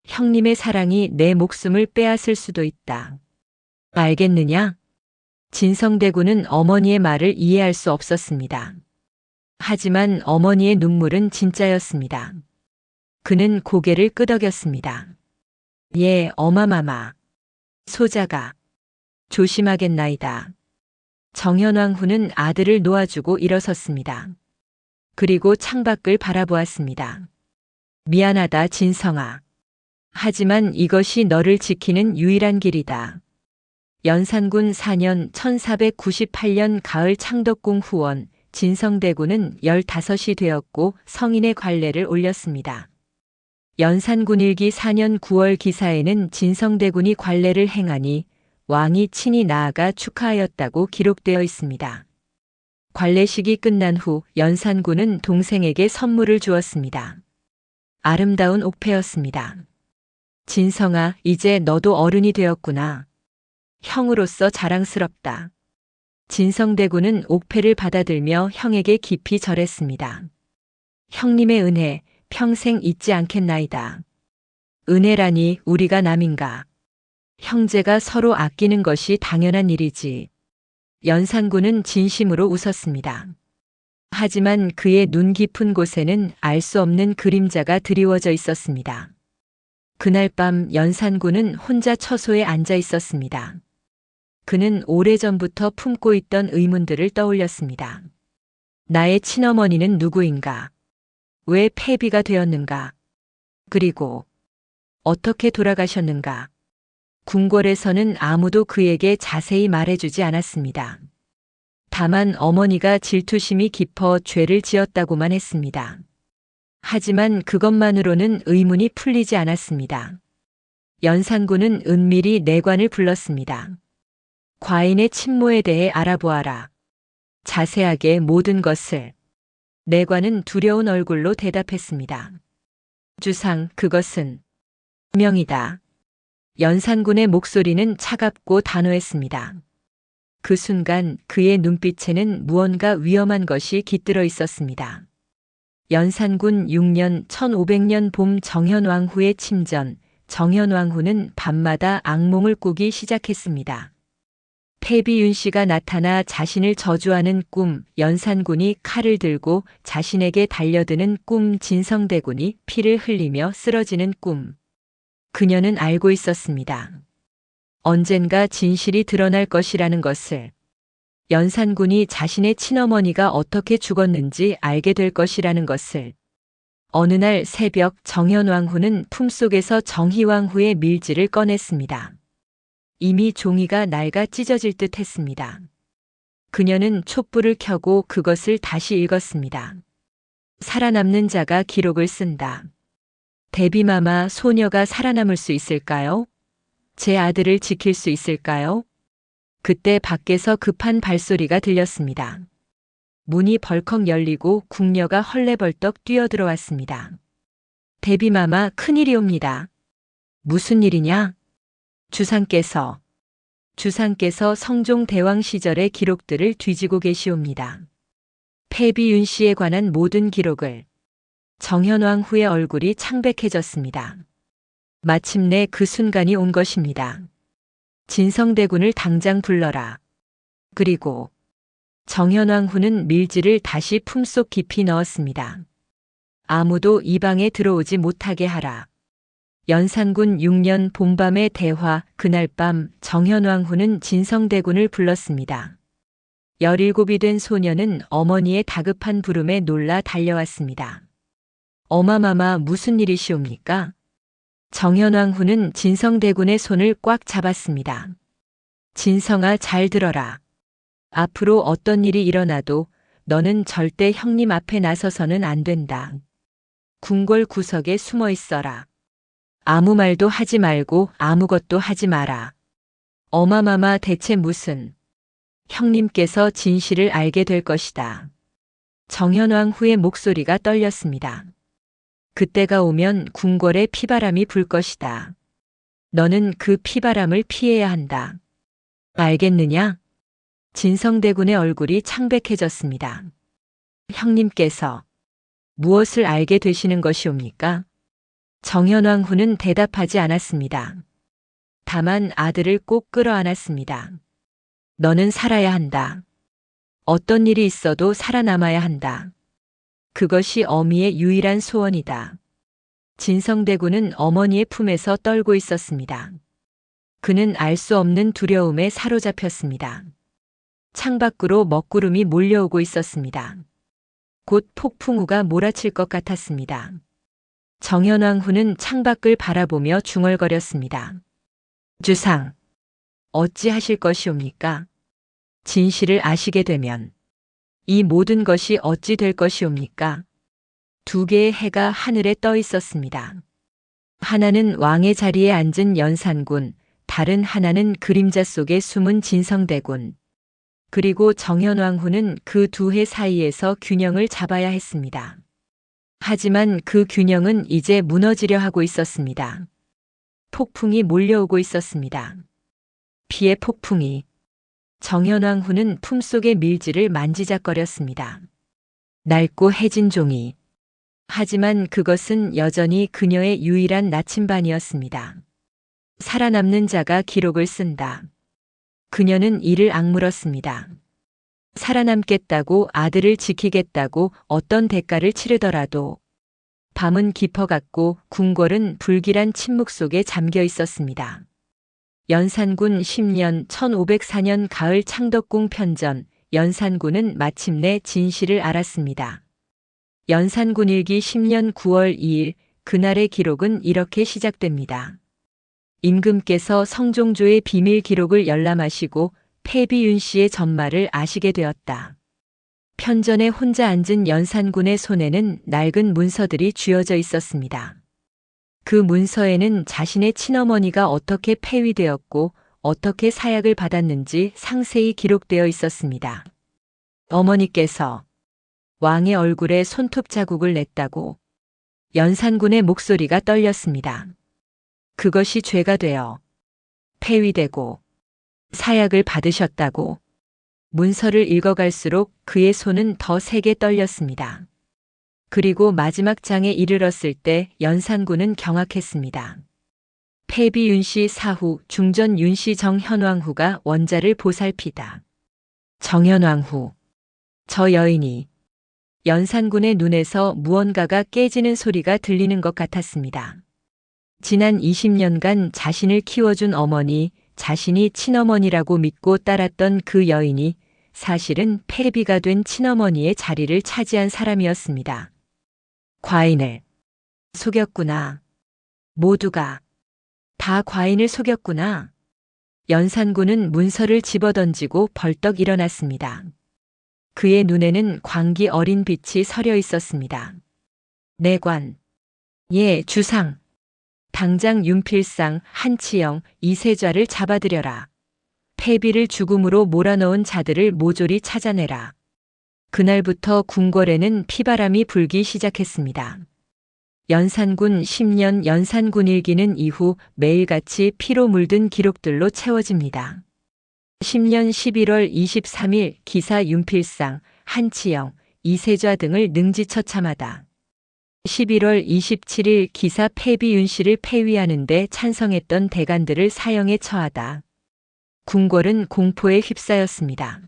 형님의 사랑이 내 목숨을 빼앗을 수도 있다. 알겠느냐? 진성대군은 어머니의 말을 이해할 수 없었습니다. 하지만 어머니의 눈물은 진짜였습니다. 그는 고개를 끄덕였습니다. 예, 어마마마. 소자가 조심하겠나이다. 정현왕후는 아들을 놓아주고 일어섰습니다. 그리고 창밖을 바라보았습니다. 미안하다, 진성아. 하지만 이것이 너를 지키는 유일한 길이다. 연산군 4년 1498년 가을 창덕궁 후원 진성대군은 15이 되었고 성인의 관례를 올렸습니다. 연산군 일기 4년 9월 기사에는 진성대군이 관례를 행하니 왕이 친히 나아가 축하하였다고 기록되어 있습니다. 관례식이 끝난 후 연산군은 동생에게 선물을 주었습니다. 아름다운 옥패였습니다. 진성아, 이제 너도 어른이 되었구나. 형으로서 자랑스럽다. 진성대군은 옥패를 받아들며 형에게 깊이 절했습니다. 형님의 은혜 평생 잊지 않겠나이다. 은혜라니 우리가 남인가. 형제가 서로 아끼는 것이 당연한 일이지. 연산군은 진심으로 웃었습니다. 하지만 그의 눈 깊은 곳에는 알 수 없는 그림자가 드리워져 있었습니다. 그날 밤 연산군은 혼자 처소에 앉아 있었습니다. 그는 오래전부터 품고 있던 의문들을 떠올렸습니다. 나의 친어머니는 누구인가? 왜 폐비가 되었는가? 그리고 어떻게 돌아가셨는가? 궁궐에서는 아무도 그에게 자세히 말해주지 않았습니다. 다만 어머니가 질투심이 깊어 죄를 지었다고만 했습니다. 하지만 그것만으로는 의문이 풀리지 않았습니다. 연산군은 은밀히 내관을 불렀습니다. 과인의 친모에 대해 알아보아라. 자세하게 모든 것을. 내관은 두려운 얼굴로 대답했습니다. 주상, 그것은 명이다. 연산군의 목소리는 차갑고 단호했습니다. 그 순간 그의 눈빛에는 무언가 위험한 것이 깃들어 있었습니다. 연산군 6년 1500년 봄 정현왕후의 침전, 정현왕후는 밤마다 악몽을 꾸기 시작했습니다. 폐비윤 씨가 나타나 자신을 저주하는 꿈, 연산군이 칼을 들고 자신에게 달려드는 꿈, 진성대군이 피를 흘리며 쓰러지는 꿈. 그녀는 알고 있었습니다. 언젠가 진실이 드러날 것이라는 것을. 연산군이 자신의 친어머니가 어떻게 죽었는지 알게 될 것이라는 것을. 어느 날 새벽 정현왕후는 품속에서 정희왕후의 밀지를 꺼냈습니다. 이미 종이가 낡아 찢어질 듯 했습니다. 그녀는 촛불을 켜고 그것을 다시 읽었습니다. 살아남는 자가 기록을 쓴다. 데비마마, 소녀가 살아남을 수 있을까요? 제 아들을 지킬 수 있을까요? 그때 밖에서 급한 발소리가 들렸습니다. 문이 벌컥 열리고 궁녀가 헐레벌떡 뛰어들어왔습니다. 데비마마, 큰일이옵니다. 무슨 일이냐? 주상께서 성종 대왕 시절의 기록들을 뒤지고 계시옵니다. 폐비윤 씨에 관한 모든 기록을. 정현왕후의 얼굴이 창백해졌습니다. 마침내 그 순간이 온 것입니다. 진성대군을 당장 불러라. 그리고 정현왕후는 밀지를 다시 품속 깊이 넣었습니다. 아무도 이 방에 들어오지 못하게 하라. 연산군 6년 봄밤의 대화. 그날 밤 정현왕후는 진성대군을 불렀습니다. 17이 된 소녀는 어머니의 다급한 부름에 놀라 달려왔습니다. 어마마마, 무슨 일이시옵니까? 정현왕후는 진성대군의 손을 꽉 잡았습니다. 진성아, 잘 들어라. 앞으로 어떤 일이 일어나도 너는 절대 형님 앞에 나서서는 안 된다. 궁궐 구석에 숨어 있어라. 아무 말도 하지 말고 아무것도 하지 마라. 어마마마, 대체 무슨. 형님께서 진실을 알게 될 것이다. 정현왕후의 목소리가 떨렸습니다. 그때가 오면 궁궐에 피바람이 불 것이다. 너는 그 피바람을 피해야 한다. 알겠느냐? 진성대군의 얼굴이 창백해졌습니다. 형님께서 무엇을 알게 되시는 것이옵니까? 정현왕후는 대답하지 않았습니다. 다만 아들을 꼭 끌어안았습니다. 너는 살아야 한다. 어떤 일이 있어도 살아남아야 한다. 그것이 어미의 유일한 소원이다. 진성대군은 어머니의 품에서 떨고 있었습니다. 그는 알 수 없는 두려움에 사로잡혔습니다. 창밖으로 먹구름이 몰려오고 있었습니다. 곧 폭풍우가 몰아칠 것 같았습니다. 정현왕후는 창밖을 바라보며 중얼거렸습니다. 주상, 어찌 하실 것이옵니까? 진실을 아시게 되면 이 모든 것이 어찌 될 것이옵니까? 2개의 해가 하늘에 떠 있었습니다. 하나는 왕의 자리에 앉은 연산군, 다른 하나는 그림자 속에 숨은 진성대군. 그리고 정현왕후는 그 2해 사이에서 균형을 잡아야 했습니다. 하지만 그 균형은 이제 무너지려 하고 있었습니다. 폭풍이 몰려오고 있었습니다. 피의 폭풍이. 정현왕후는 품속의 밀지를 만지작거렸습니다. 낡고 해진 종이. 하지만 그것은 여전히 그녀의 유일한 나침반이었습니다. 살아남는 자가 기록을 쓴다. 그녀는 이를 악물었습니다. 살아남겠다고, 아들을 지키겠다고 어떤 대가를 치르더라도. 밤은 깊어갔고 궁궐은 불길한 침묵 속에 잠겨 있었습니다. 연산군 10년 1504년 가을 창덕궁 편전, 연산군은 마침내 진실을 알았습니다. 연산군 일기 10년 9월 2일, 그날의 기록은 이렇게 시작됩니다. 임금께서 성종조의 비밀 기록을 열람하시고 패비윤 씨의 전말을 아시게 되었다. 편전에 혼자 앉은 연산군의 손에는 낡은 문서들이 쥐어져 있었습니다. 그 문서에는 자신의 친어머니가 어떻게 폐위되었고 어떻게 사약을 받았는지 상세히 기록되어 있었습니다. 어머니께서 왕의 얼굴에 손톱 자국을 냈다고. 연산군의 목소리가 떨렸습니다. 그것이 죄가 되어 폐위되고 사약을 받으셨다고. 문서를 읽어갈수록 그의 손은 더 세게 떨렸습니다. 그리고 마지막 장에 이르렀을 때 연산군은 경악했습니다. 패비 윤씨 사후 중전 윤씨 정현왕후가 원자를 보살피다. 정현왕후. 저 여인이. 연산군의 눈에서 무언가가 깨지는 소리가 들리는 것 같았습니다. 지난 20년간 자신을 키워준 어머니, 자신이 친어머니라고 믿고 따랐던 그 여인이 사실은 패비가 된 친어머니의 자리를 차지한 사람이었습니다. 과인을 속였구나. 모두가 다 과인을 속였구나. 연산군은 문서를 집어던지고 벌떡 일어났습니다. 그의 눈에는 광기 어린 빛이 서려 있었습니다. 내관. 예, 주상. 당장 윤필상, 한치영, 이세좌를 잡아들여라. 패비를 죽음으로 몰아넣은 자들을 모조리 찾아내라. 그날부터 궁궐에는 피바람이 불기 시작했습니다. 연산군 10년 연산군 일기는 이후 매일같이 피로 물든 기록들로 채워집니다. 10년 11월 23일 기사 윤필상, 한치영, 이세좌 등을 능지처참하다. 11월 27일 기사 패비윤 씨를 폐위하는 데 찬성했던 대관들을 사형에 처하다. 궁궐은 공포에 휩싸였습니다.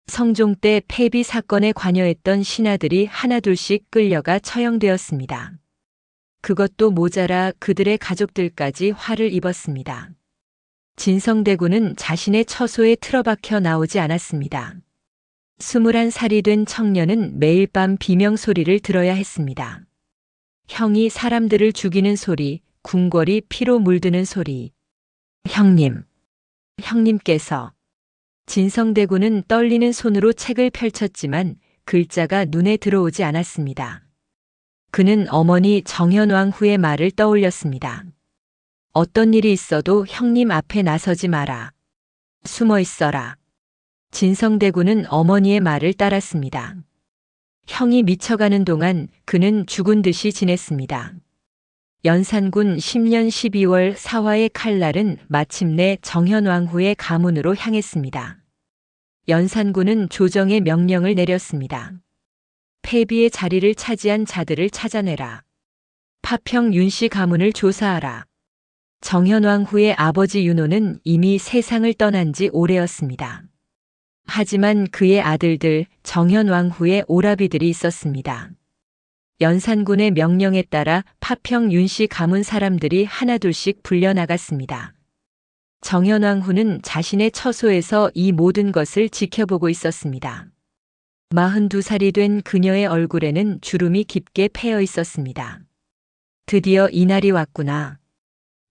성종 때 패비 사건에 관여했던 신하들이 하나둘씩 끌려가 처형되었습니다. 그것도 모자라 그들의 가족들까지 화를 입었습니다. 진성대군은 자신의 처소에 틀어박혀 나오지 않았습니다. 21살이 된 청년은 매일 밤 비명소리를 들어야 했습니다. 형이 사람들을 죽이는 소리, 궁궐이 피로 물드는 소리. 형님, 형님께서. 진성대군은 떨리는 손으로 책을 펼쳤지만 글자가 눈에 들어오지 않았습니다. 그는 어머니 정현왕후의 말을 떠올렸습니다. 어떤 일이 있어도 형님 앞에 나서지 마라. 숨어 있어라. 진성대군은 어머니의 말을 따랐습니다. 형이 미쳐가는 동안 그는 죽은 듯이 지냈습니다. 연산군 10년 12월 사화의 칼날은 마침내 정현왕후의 가문으로 향했습니다. 연산군은 조정의 명령을 내렸습니다. 패비의 자리를 차지한 자들을 찾아내라. 파평 윤씨 가문을 조사하라. 정현왕후의 아버지 윤호는 이미 세상을 떠난 지 오래였습니다. 하지만 그의 아들들 정현왕후의 오라비들이 있었습니다. 연산군의 명령에 따라 파평 윤씨 가문 사람들이 하나둘씩 불려나갔습니다. 정현왕후는 자신의 처소에서 이 모든 것을 지켜보고 있었습니다. 42살이 된 그녀의 얼굴에는 주름이 깊게 패여 있었습니다. 드디어 이날이 왔구나.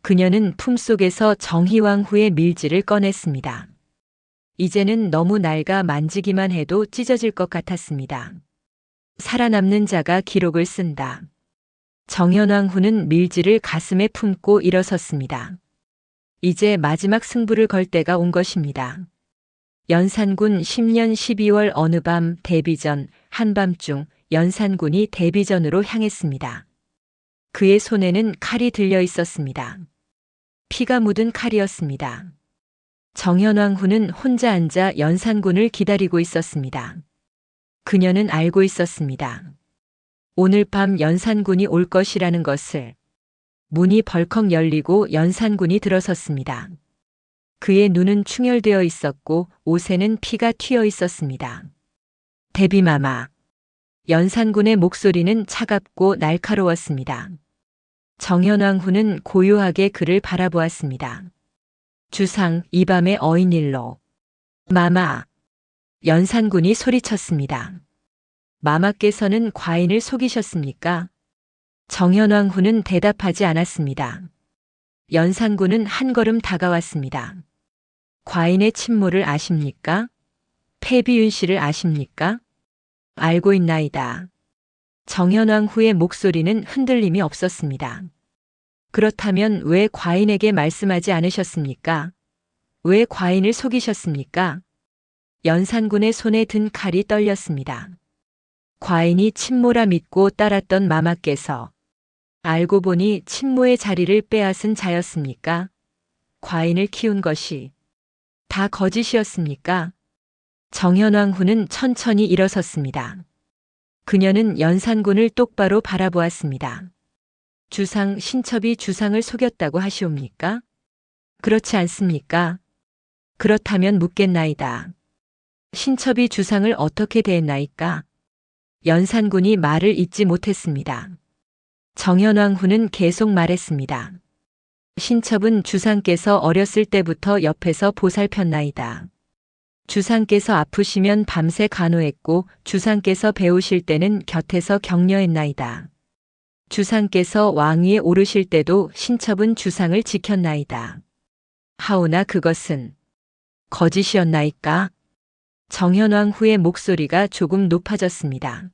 그녀는 품속에서 정희왕후의 밀지를 꺼냈습니다. 이제는 너무 낡아 만지기만 해도 찢어질 것 같았습니다. 살아남는 자가 기록을 쓴다. 정현왕후는 밀지를 가슴에 품고 일어섰습니다. 이제 마지막 승부를 걸 때가 온 것입니다. 연산군 10년 12월 어느 밤 대비전, 한밤중 연산군이 대비전으로 향했습니다. 그의 손에는 칼이 들려 있었습니다. 피가 묻은 칼이었습니다. 정현왕후는 혼자 앉아 연산군을 기다리고 있었습니다. 그녀는 알고 있었습니다. 오늘 밤 연산군이 올 것이라는 것을. 문이 벌컥 열리고 연산군이 들어섰습니다. 그의 눈은 충혈되어 있었고 옷에는 피가 튀어 있었습니다. 대비마마. 연산군의 목소리는 차갑고 날카로웠습니다. 정현왕후는 고요하게 그를 바라보았습니다. 주상, 이 밤의 어인일로. 마마. 연산군이 소리쳤습니다. 마마께서는 과인을 속이셨습니까? 정현왕후는 대답하지 않았습니다. 연산군은 한 걸음 다가왔습니다. 과인의 친모를 아십니까? 패비윤 씨를 아십니까? 알고 있나이다. 정현왕후의 목소리는 흔들림이 없었습니다. 그렇다면 왜 과인에게 말씀하지 않으셨습니까? 왜 과인을 속이셨습니까? 연산군의 손에 든 칼이 떨렸습니다. 과인이 친모라 믿고 따랐던 마마께서 알고 보니 친모의 자리를 빼앗은 자였습니까? 과인을 키운 것이 다 거짓이었습니까? 정현왕후는 천천히 일어섰습니다. 그녀는 연산군을 똑바로 바라보았습니다. 주상, 신첩이 주상을 속였다고 하시옵니까? 그렇지 않습니까? 그렇다면 묻겠나이다. 신첩이 주상을 어떻게 대했나이까? 연산군이 말을 잇지 못했습니다. 정현왕후는 계속 말했습니다. 신첩은 주상께서 어렸을 때부터 옆에서 보살폈나이다. 주상께서 아프시면 밤새 간호했고 주상께서 배우실 때는 곁에서 격려했나이다. 주상께서 왕위에 오르실 때도 신첩은 주상을 지켰나이다. 하오나 그것은 거짓이었나이까? 정현왕후의 목소리가 조금 높아졌습니다.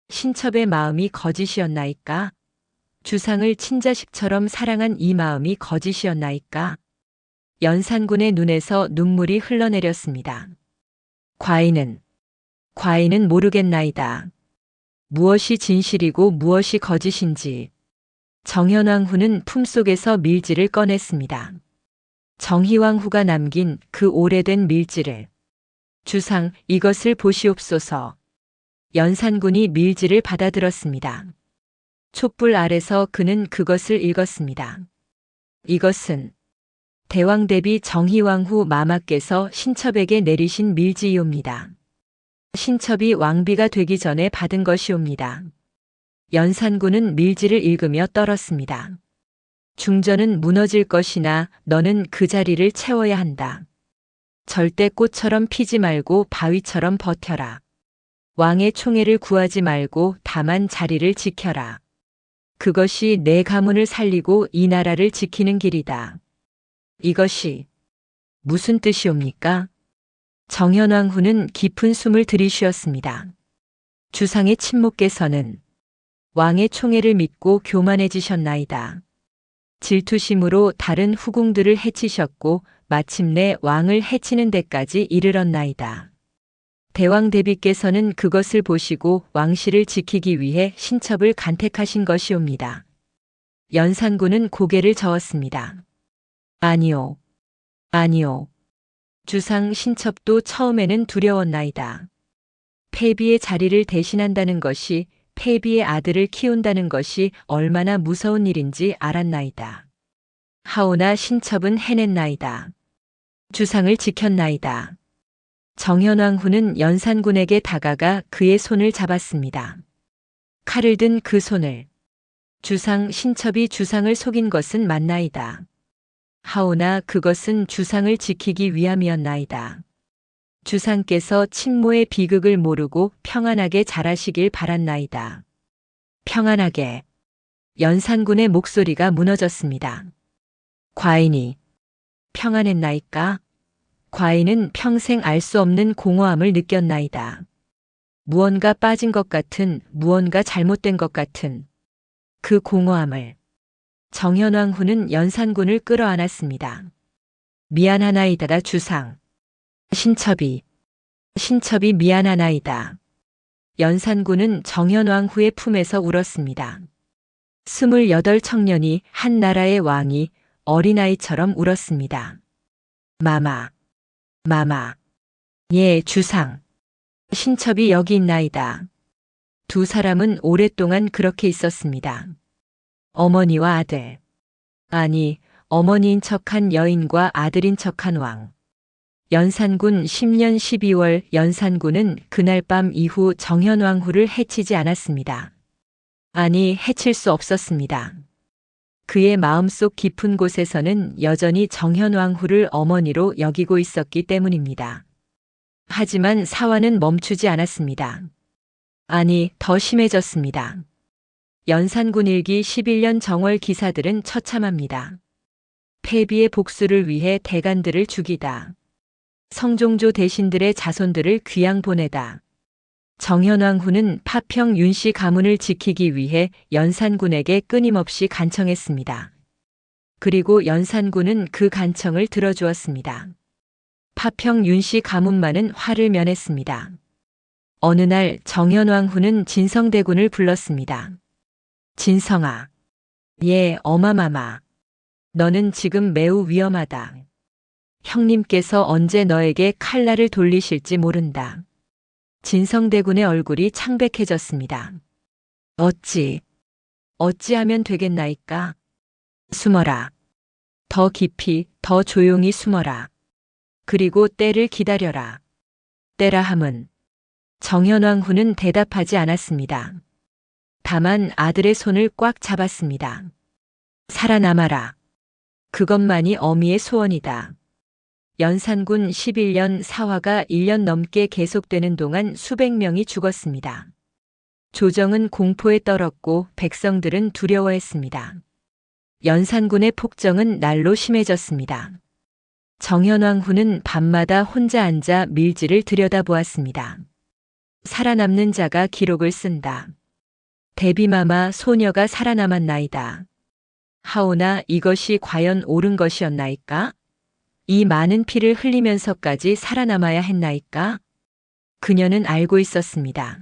신첩의 마음이 거짓이었나이까? 주상을 친자식처럼 사랑한 이 마음이 거짓이었나이까? 연산군의 눈에서 눈물이 흘러내렸습니다. 과인은 모르겠나이다. 무엇이 진실이고 무엇이 거짓인지. 정현왕후는 품속에서 밀지를 꺼냈습니다. 정희왕후가 남긴 그 오래된 밀지를. 주상, 이것을 보시옵소서. 연산군이 밀지를 받아들었습니다. 촛불 아래서 그는 그것을 읽었습니다. 이것은 대왕대비 정희왕후 마마께서 신첩에게 내리신 밀지이옵니다. 신첩이 왕비가 되기 전에 받은 것이옵니다. 연산군은 밀지를 읽으며 떨었습니다. 중전은 무너질 것이나 너는 그 자리를 채워야 한다. 절대 꽃처럼 피지 말고 바위처럼 버텨라. 왕의 총애를 구하지 말고 다만 자리를 지켜라. 그것이 내 가문을 살리고 이 나라를 지키는 길이다. 이것이 무슨 뜻이옵니까? 정현왕후는 깊은 숨을 들이쉬었습니다. 주상의 친모께서는 왕의 총애를 믿고 교만해지셨나이다. 질투심으로 다른 후궁들을 해치셨고 마침내 왕을 해치는 데까지 이르렀나이다. 대왕 대비께서는 그것을 보시고 왕실을 지키기 위해 신첩을 간택하신 것이옵니다. 연산군은 고개를 저었습니다. 아니요. 아니요. 주상 신첩도 처음에는 두려웠나이다. 패비의 자리를 대신한다는 것이, 패비의 아들을 키운다는 것이 얼마나 무서운 일인지 알았나이다. 하오나 신첩은 해냈나이다. 주상을 지켰나이다. 정현왕후는 연산군에게 다가가 그의 손을 잡았습니다. 칼을 든 그 손을. 주상, 신첩이 주상을 속인 것은 맞나이다. 하오나 그것은 주상을 지키기 위함이었나이다. 주상께서 친모의 비극을 모르고 평안하게 자라시길 바랐나이다. 평안하게. 연산군의 목소리가 무너졌습니다. 과인이 평안했나이까? 과인은 평생 알 수 없는 공허함을 느꼈나이다. 무언가 빠진 것 같은, 무언가 잘못된 것 같은 그 공허함을. 정현왕후는 연산군을 끌어안았습니다. 미안하나이다 주상. 신첩이 미안하나이다. 연산군은 정현왕후의 품에서 울었습니다. 28 청년이 한 나라의 왕이 어린아이처럼 울었습니다. 마마. 예, 주상. 신첩이 여기 있나이다. 두 사람은 오랫동안 그렇게 있었습니다. 어머니와 아들. 아니, 어머니인 척한 여인과 아들인 척한 왕. 연산군 10년 12월 연산군은 그날 밤 이후 정현왕후를 해치지 않았습니다. 아니, 해칠 수 없었습니다. 그의 마음속 깊은 곳에서는 여전히 정현왕후를 어머니로 여기고 있었기 때문입니다. 하지만 사화는 멈추지 않았습니다. 아니, 더 심해졌습니다. 연산군 일기 11년 정월 기사들은 처참합니다. 패비의 복수를 위해 대간들을 죽이다. 성종조 대신들의 자손들을 귀양 보내다. 정현왕후는 파평 윤씨 가문을 지키기 위해 연산군에게 끊임없이 간청했습니다. 그리고 연산군은 그 간청을 들어주었습니다. 파평 윤씨 가문만은 화를 면했습니다. 어느 날 정현왕후는 진성대군을 불렀습니다. 진성아. 예, 어마마마. 너는 지금 매우 위험하다. 형님께서 언제 너에게 칼날을 돌리실지 모른다. 진성대군의 얼굴이 창백해졌습니다. 어찌하면 되겠나이까? 숨어라. 더 깊이, 더 조용히 숨어라. 그리고 때를 기다려라. 때라 함은. 정현왕후는 대답하지 않았습니다. 다만 아들의 손을 꽉 잡았습니다. 살아남아라. 그것만이 어미의 소원이다. 연산군 11년 사화가 1년 넘게 계속되는 동안 수백 명이 죽었습니다. 조정은 공포에 떨었고 백성들은 두려워했습니다. 연산군의 폭정은 날로 심해졌습니다. 정현왕후는 밤마다 혼자 앉아 밀지를 들여다보았습니다. 살아남는 자가 기록을 쓴다. 대비마마 소녀가 살아남았나이다. 하오나 이것이 과연 옳은 것이었나이까? 이 많은 피를 흘리면서까지 살아남아야 했나이까? 그녀는 알고 있었습니다.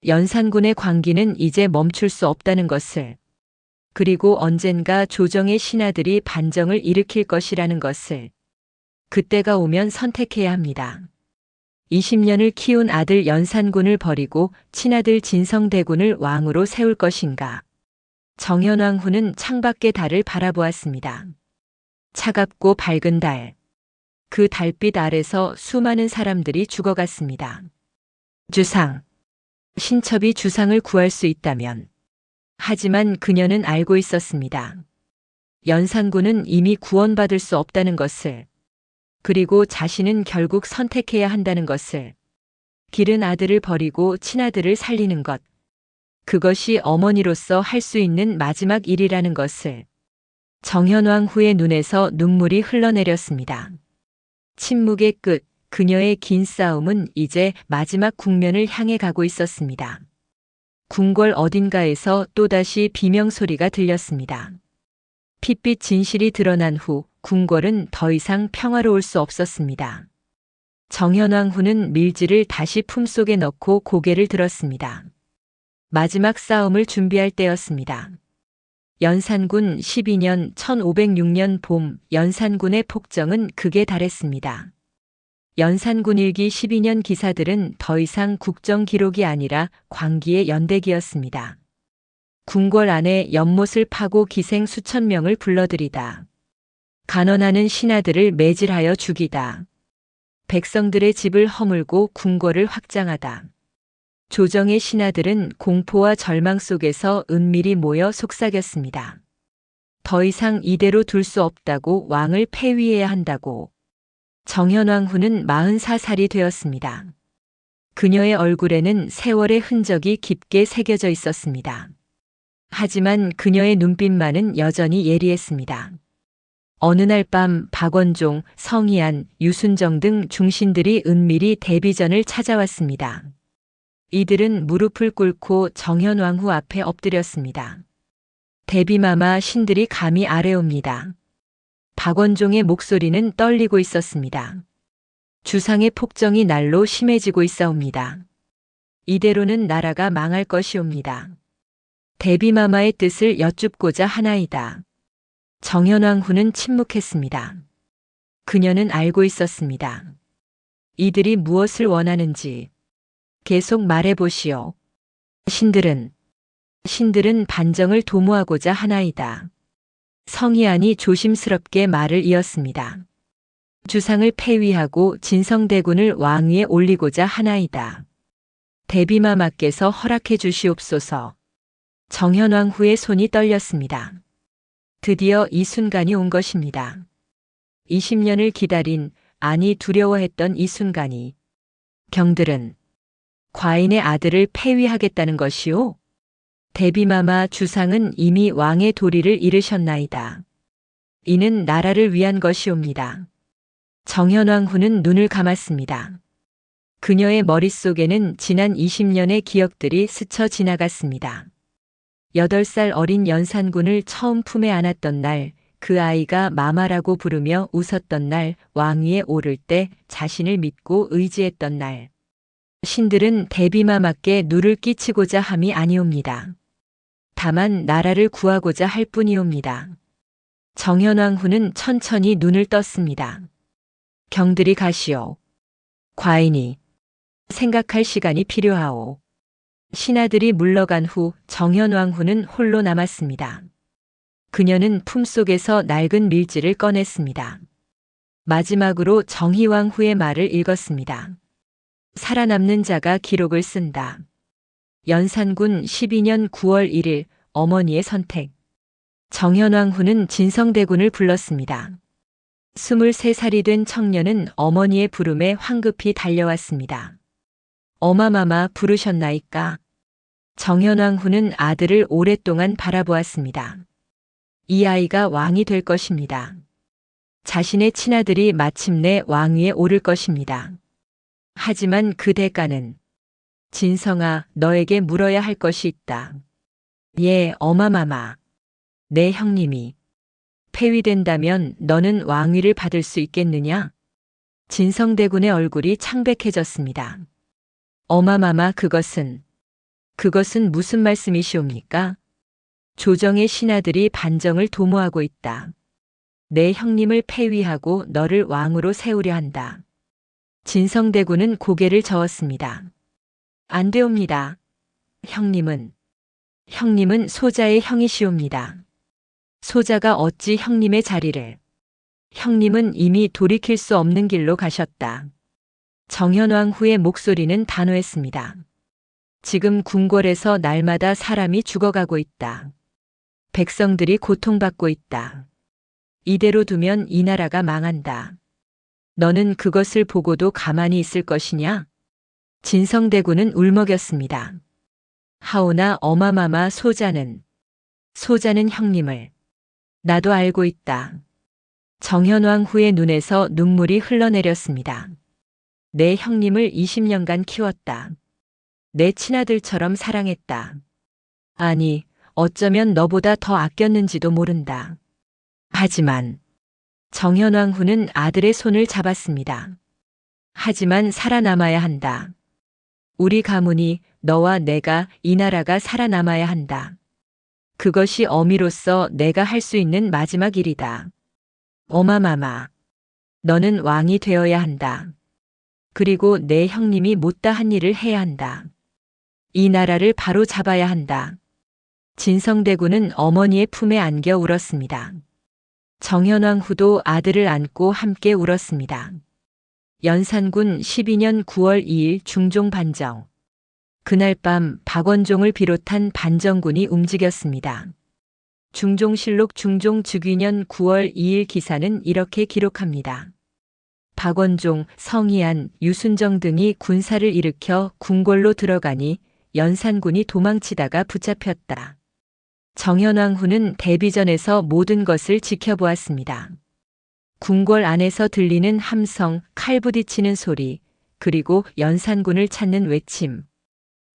연산군의 광기는 이제 멈출 수 없다는 것을, 그리고 언젠가 조정의 신하들이 반정을 일으킬 것이라는 것을, 그때가 오면 선택해야 합니다. 20년을 키운 아들 연산군을 버리고 친아들 진성대군을 왕으로 세울 것인가? 정현왕후는 창밖의 달을 바라보았습니다. 차갑고 밝은 달. 그 달빛 아래서 수많은 사람들이 죽어갔습니다. 주상. 신첩이 주상을 구할 수 있다면. 하지만 그녀는 알고 있었습니다. 연산군은 이미 구원받을 수 없다는 것을, 그리고 자신은 결국 선택해야 한다는 것을, 기른 아들을 버리고 친아들을 살리는 것, 그것이 어머니로서 할 수 있는 마지막 일이라는 것을. 정현왕후의 눈에서 눈물이 흘러내렸습니다. 침묵의 끝, 그녀의 긴 싸움은 이제 마지막 국면을 향해 가고 있었습니다. 궁궐 어딘가에서 또다시 비명소리가 들렸습니다. 핏빛 진실이 드러난 후 궁궐은 더 이상 평화로울 수 없었습니다. 정현왕후는 밀지를 다시 품속에 넣고 고개를 들었습니다. 마지막 싸움을 준비할 때였습니다. 연산군 12년 1506년 봄 연산군의 폭정은 극에 달했습니다. 연산군 일기 12년 기사들은 더 이상 국정 기록이 아니라 광기의 연대기였습니다. 궁궐 안에 연못을 파고 기생 수천 명을 불러들이다. 간언하는 신하들을 매질하여 죽이다. 백성들의 집을 허물고 궁궐을 확장하다. 조정의 신하들은 공포와 절망 속에서 은밀히 모여 속삭였습니다. 더 이상 이대로 둘 수 없다고, 왕을 폐위해야 한다고. 정현왕후는 44살이 되었습니다. 그녀의 얼굴에는 세월의 흔적이 깊게 새겨져 있었습니다. 하지만 그녀의 눈빛만은 여전히 예리했습니다. 어느 날 밤 박원종, 성희안, 유순정 등 중신들이 은밀히 대비전을 찾아왔습니다. 이들은 무릎을 꿇고 정현왕후 앞에 엎드렸습니다. 대비마마 신들이 감히 아뢰옵니다. 박원종의 목소리는 떨리고 있었습니다. 주상의 폭정이 날로 심해지고 있사옵니다. 이대로는 나라가 망할 것이옵니다. 대비마마의 뜻을 여쭙고자 하나이다. 정현왕후는 침묵했습니다. 그녀는 알고 있었습니다. 이들이 무엇을 원하는지. 계속 말해보시오. 신들은 신들은 반정을 도모하고자 하나이다. 성희안이 조심스럽게 말을 이었습니다. 주상을 폐위하고 진성대군을 왕위에 올리고자 하나이다. 대비마마께서 허락해 주시옵소서. 정현왕후의 손이 떨렸습니다. 드디어 이 순간이 온 것입니다. 20년을 기다린, 아니 두려워했던 이 순간이. 경들은 과인의 아들을 폐위하겠다는 것이오? 대비마마 주상은 이미 왕의 도리를 이르셨나이다. 이는 나라를 위한 것이옵니다. 정현왕후는 눈을 감았습니다. 그녀의 머릿속에는 지난 20년의 기억들이 스쳐 지나갔습니다. 8살 어린 연산군을 처음 품에 안았던 날, 그 아이가 마마라고 부르며 웃었던 날, 왕위에 오를 때 자신을 믿고 의지했던 날. 신들은 대비마마께 누를 끼치고자 함이 아니옵니다. 다만 나라를 구하고자 할 뿐이옵니다. 정현왕후는 천천히 눈을 떴습니다. 경들이 가시오. 과인이 생각할 시간이 필요하오. 신하들이 물러간 후 정현왕후는 홀로 남았습니다. 그녀는 품속에서 낡은 밀지를 꺼냈습니다. 마지막으로 정희왕후의 말을 읽었습니다. 살아남는 자가 기록을 쓴다. 연산군 12년 9월 1일 어머니의 선택. 정현왕후는 진성대군을 불렀습니다. 23살이 된 청년은 어머니의 부름에 황급히 달려왔습니다. 어마마마 부르셨나이까? 정현왕후는 아들을 오랫동안 바라보았습니다. 이 아이가 왕이 될 것입니다. 자신의 친아들이 마침내 왕위에 오를 것입니다. 하지만 그 대가는 진성아, 너에게 물어야 할 것이 있다. 예, 어마마마. 내 형님이 폐위된다면 너는 왕위를 받을 수 있겠느냐? 진성대군의 얼굴이 창백해졌습니다. 어마마마, 그것은 무슨 말씀이시옵니까? 조정의 신하들이 반정을 도모하고 있다. 내 형님을 폐위하고 너를 왕으로 세우려 한다. 진성대군은 고개를 저었습니다. 안 되옵니다. 형님은 소자의 형이시옵니다. 소자가 어찌 형님의 자리를. 형님은 이미 돌이킬 수 없는 길로 가셨다. 정현왕후의 목소리는 단호했습니다. 지금 궁궐에서 날마다 사람이 죽어가고 있다. 백성들이 고통받고 있다. 이대로 두면 이 나라가 망한다. 너는 그것을 보고도 가만히 있을 것이냐? 진성대군은 울먹였습니다. 하오나 어마마마, 소자는 형님을 나도 알고 있다. 정현왕후의 눈에서 눈물이 흘러내렸습니다. 내 형님을 20년간 키웠다. 내 친아들처럼 사랑했다. 아니, 어쩌면 너보다 더 아꼈는지도 모른다. 하지만 정현왕후는 아들의 손을 잡았습니다. 하지만 살아남아야 한다. 우리 가문이, 너와 내가, 이 나라가 살아남아야 한다. 그것이 어미로서 내가 할 수 있는 마지막 일이다. 어마마마, 너는 왕이 되어야 한다. 그리고 내 형님이 못다한 일을 해야 한다. 이 나라를 바로 잡아야 한다. 진성대군은 어머니의 품에 안겨 울었습니다. 정현왕후도 아들을 안고 함께 울었습니다. 연산군 12년 9월 2일 중종 반정. 그날 밤 박원종을 비롯한 반정군이 움직였습니다. 중종실록 중종 즉위년 9월 2일 기사는 이렇게 기록합니다. 박원종, 성희안, 유순정 등이 군사를 일으켜 궁궐로 들어가니 연산군이 도망치다가 붙잡혔다. 정현왕후는 대비전에서 모든 것을 지켜보았습니다. 궁궐 안에서 들리는 함성, 칼 부딪히는 소리, 그리고 연산군을 찾는 외침.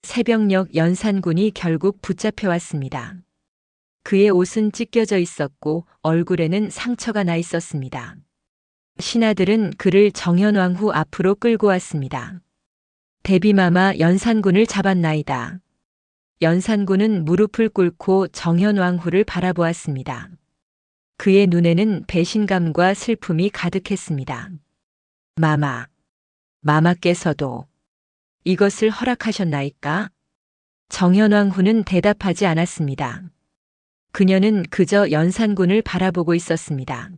새벽녘 연산군이 결국 붙잡혀왔습니다. 그의 옷은 찢겨져 있었고 얼굴에는 상처가 나 있었습니다. 신하들은 그를 정현왕후 앞으로 끌고 왔습니다. 대비마마, 연산군을 잡았나이다. 연산군은 무릎을 꿇고 정현왕후를 바라보았습니다. 그의 눈에는 배신감과 슬픔이 가득했습니다. 마마께서도 이것을 허락하셨나이까? 정현왕 후는 대답하지 않았습니다. 그녀는 그저 연산군을 바라보고 있었습니다.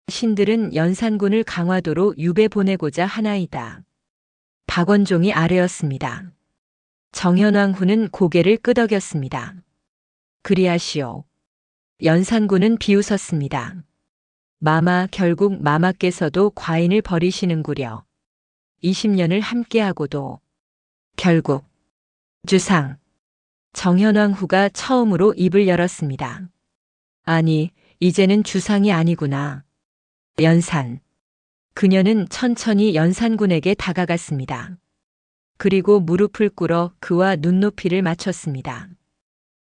신들은 연산군을 강화도로 유배 보내고자 하나이다. 박원종이 아뢰었습니다. 정현왕 후는 고개를 끄덕였습니다. 그리하시오. 연산군은 비웃었습니다. 마마, 결국 마마께서도 과인을 버리시는구려. 20년을 함께하고도 결국 주상. 정현왕 후가 처음으로 입을 열었습니다. 아니, 이제는 주상이 아니구나. 연산. 그녀는 천천히 연산군에게 다가갔습니다. 그리고 무릎을 꿇어 그와 눈높이를 맞췄습니다.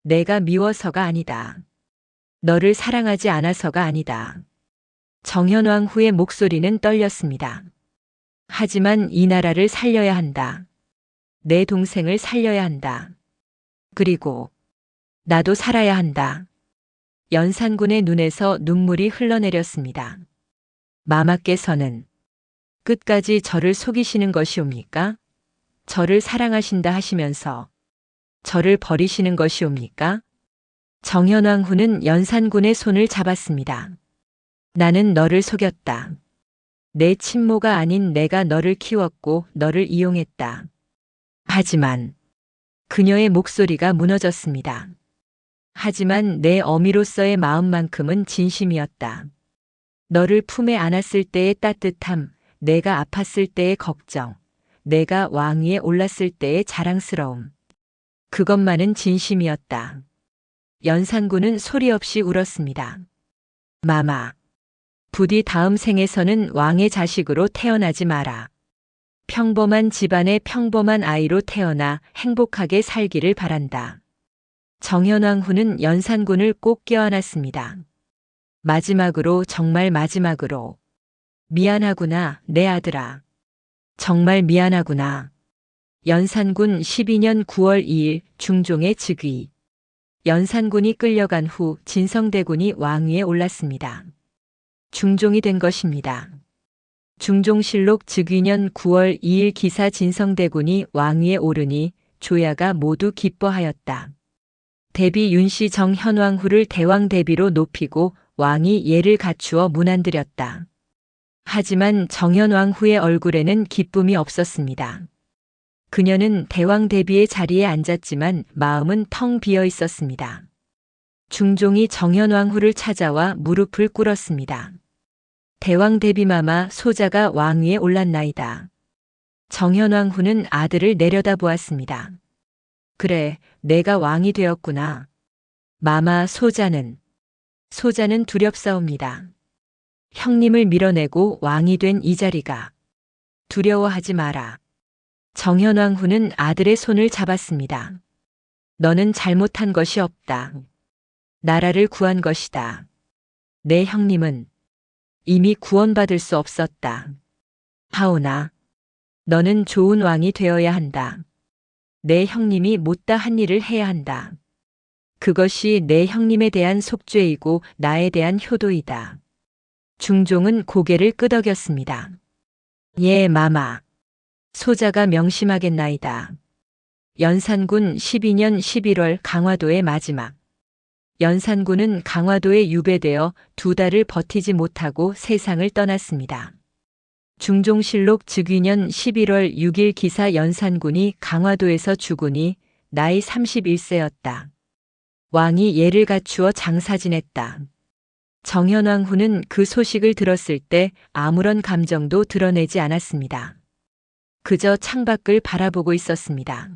내가 미워서가 아니다. 너를 사랑하지 않아서가 아니다. 정현왕 후의 목소리는 떨렸습니다. 하지만 이 나라를 살려야 한다. 내 동생을 살려야 한다. 그리고 나도 살아야 한다. 연산군의 눈에서 눈물이 흘러내렸습니다. 마마께서는 끝까지 저를 속이시는 것이옵니까? 저를 사랑하신다 하시면서 저를 버리시는 것이옵니까? 정현왕 후는 연산군의 손을 잡았습니다. 나는 너를 속였다. 내 친모가 아닌 내가 너를 키웠고 너를 이용했다. 하지만 그녀의 목소리가 무너졌습니다. 하지만 내 어미로서의 마음만큼은 진심이었다. 너를 품에 안았을 때의 따뜻함, 내가 아팠을 때의 걱정, 내가 왕위에 올랐을 때의 자랑스러움. 그것만은 진심이었다. 연산군은 소리 없이 울었습니다. 마마. 부디 다음 생에서는 왕의 자식으로 태어나지 마라. 평범한 집안의 평범한 아이로 태어나 행복하게 살기를 바란다. 정현왕 후는 연산군을 꼭 껴안았습니다. 마지막으로, 정말 마지막으로. 미안하구나, 내 아들아. 정말 미안하구나. 연산군 12년 9월 2일 중종의 즉위. 연산군이 끌려간 후 진성대군이 왕위에 올랐습니다. 중종이 된 것입니다. 중종실록 즉위년 9월 2일 기사 진성대군이 왕위에 오르니 조야가 모두 기뻐하였다. 대비 윤씨 정현왕 후를 대왕 대비로 높이고 왕이 예를 갖추어 문안드렸다. 하지만 정현왕 후의 얼굴에는 기쁨이 없었습니다. 그녀는 대왕 대비의 자리에 앉았지만 마음은 텅 비어 있었습니다. 중종이 정현왕 후를 찾아와 무릎을 꿇었습니다. 대왕 대비마마 소자가 왕위에 올랐나이다. 정현왕 후는 아들을 내려다보았습니다. 그래, 내가 왕이 되었구나. 마마 소자는 두렵사옵니다. 형님을 밀어내고 왕이 된 이 자리가. 두려워하지 마라. 정현왕 후는 아들의 손을 잡았습니다. 너는 잘못한 것이 없다. 나라를 구한 것이다. 내 형님은 이미 구원받을 수 없었다. 하오나 너는 좋은 왕이 되어야 한다. 내 형님이 못다한 일을 해야 한다. 그것이 내 형님에 대한 속죄이고 나에 대한 효도이다. 중종은 고개를 끄덕였습니다. 예, 마마. 소자가 명심하겠나이다. 연산군 12년 11월 강화도의 마지막. 연산군은 강화도에 유배되어 2달을 버티지 못하고 세상을 떠났습니다. 중종실록 즉위년 11월 6일 기사 연산군이 강화도에서 죽으니 나이 31세였다. 왕이 예를 갖추어 장사 지냈다. 정현왕 후는 그 소식을 들었을 때 아무런 감정도 드러내지 않았습니다. 그저 창밖을 바라보고 있었습니다.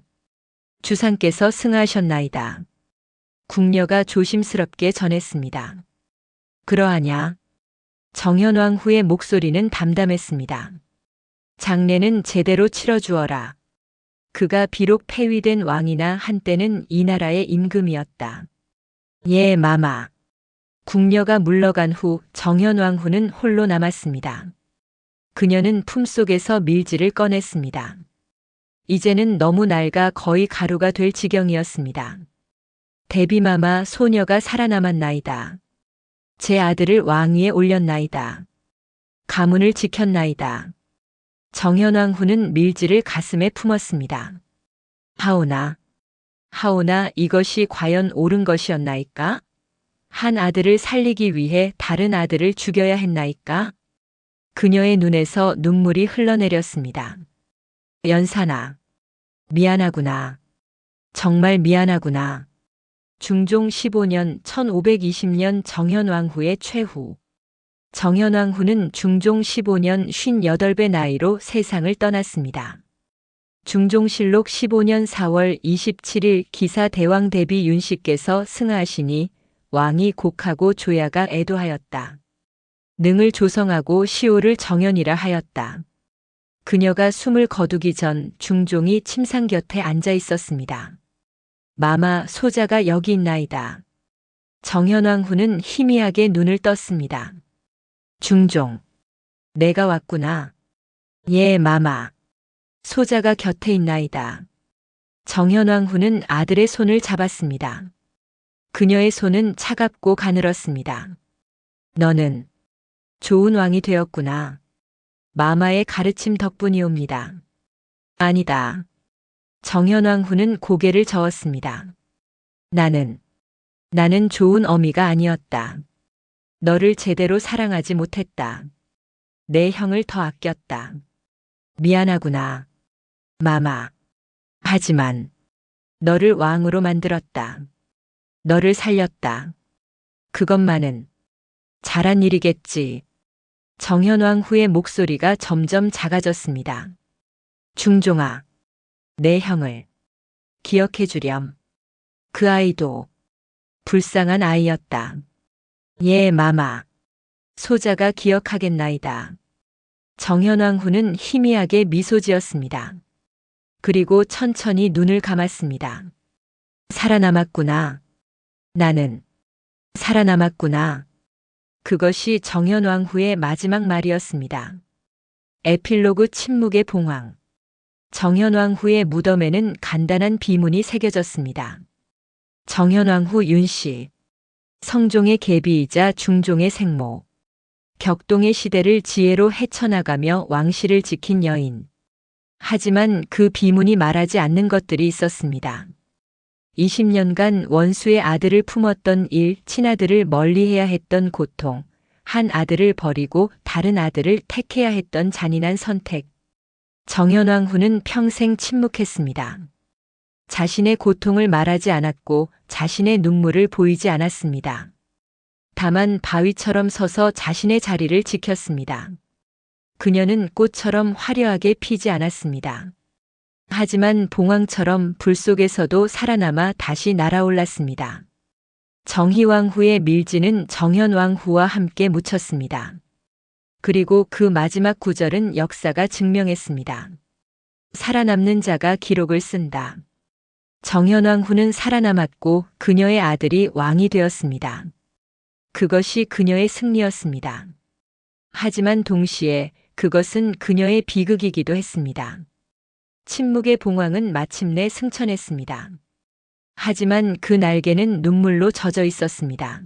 주상께서 승하하셨나이다. 궁녀가 조심스럽게 전했습니다. 그러하냐? 정현왕 후의 목소리는 담담했습니다. 장례는 제대로 치러주어라. 그가 비록 폐위된 왕이나 한때는 이 나라의 임금이었다. 예, 마마. 궁녀가 물러간 후 정현왕 후는 홀로 남았습니다. 그녀는 품속에서 밀지를 꺼냈습니다. 이제는 너무 낡아 거의 가루가 될 지경이었습니다. 대비마마 소녀가 살아남았나이다. 제 아들을 왕위에 올렸나이다. 가문을 지켰나이다. 정현왕 후는 밀지를 가슴에 품었습니다. 하오나 하오나 이것이 과연 옳은 것이었나이까? 한 아들을 살리기 위해 다른 아들을 죽여야 했나이까? 그녀의 눈에서 눈물이 흘러내렸습니다. 연산아, 미안하구나. 정말 미안하구나. 중종 15년 1520년 정현왕후의 최후. 정현왕후는 중종 15년 58배 나이로 세상을 떠났습니다. 중종실록 15년 4월 27일 기사 대왕 대비 윤씨께서 승하하시니 왕이 곡하고 조야가 애도하였다. 능을 조성하고 시호를 정연이라 하였다. 그녀가 숨을 거두기 전 중종이 침상 곁에 앉아 있었습니다. 마마, 소자가 여기 있나이다. 정현왕후는 희미하게 눈을 떴습니다. 중종, 내가 왔구나. 예, 마마. 소자가 곁에 있나이다. 정현왕후는 아들의 손을 잡았습니다. 그녀의 손은 차갑고 가늘었습니다. 너는 좋은 왕이 되었구나. 마마의 가르침 덕분이옵니다. 아니다. 정현왕후는 고개를 저었습니다. 나는 좋은 어미가 아니었다. 너를 제대로 사랑하지 못했다. 내 형을 더 아꼈다. 미안하구나. 마마. 하지만 너를 왕으로 만들었다. 너를 살렸다. 그것만은 잘한 일이겠지. 정현왕후의 목소리가 점점 작아졌습니다. 중종아, 내 형을 기억해 주렴. 그 아이도 불쌍한 아이였다. 예, 마마. 소자가 기억하겠나이다. 정현왕후는 희미하게 미소 지었습니다. 그리고 천천히 눈을 감았습니다. 살아남았구나. 나는 살아남았구나. 그것이 정현왕후의 마지막 말이었습니다. 에필로그 침묵의 봉황. 정현왕후의 무덤에는 간단한 비문이 새겨졌습니다. 정현왕후 윤씨. 성종의 계비이자 중종의 생모. 격동의 시대를 지혜로 헤쳐나가며 왕실을 지킨 여인. 하지만 그 비문이 말하지 않는 것들이 있었습니다. 20년간 원수의 아들을 품었던 일, 친아들을 멀리해야 했던 고통, 한 아들을 버리고 다른 아들을 택해야 했던 잔인한 선택. 정현왕후는 평생 침묵했습니다. 자신의 고통을 말하지 않았고 자신의 눈물을 보이지 않았습니다. 다만 바위처럼 서서 자신의 자리를 지켰습니다. 그녀는 꽃처럼 화려하게 피지 않았습니다. 하지만 봉황처럼 불 속에서도 살아남아 다시 날아올랐습니다. 정희왕후의 밀지는 정현왕후와 함께 묻혔습니다. 그리고 그 마지막 구절은 역사가 증명했습니다. 살아남는 자가 기록을 쓴다. 정현왕후는 살아남았고 그녀의 아들이 왕이 되었습니다. 그것이 그녀의 승리였습니다. 하지만 동시에 그것은 그녀의 비극이기도 했습니다. 침묵의 봉황은 마침내 승천했습니다. 하지만 그 날개는 눈물로 젖어 있었습니다.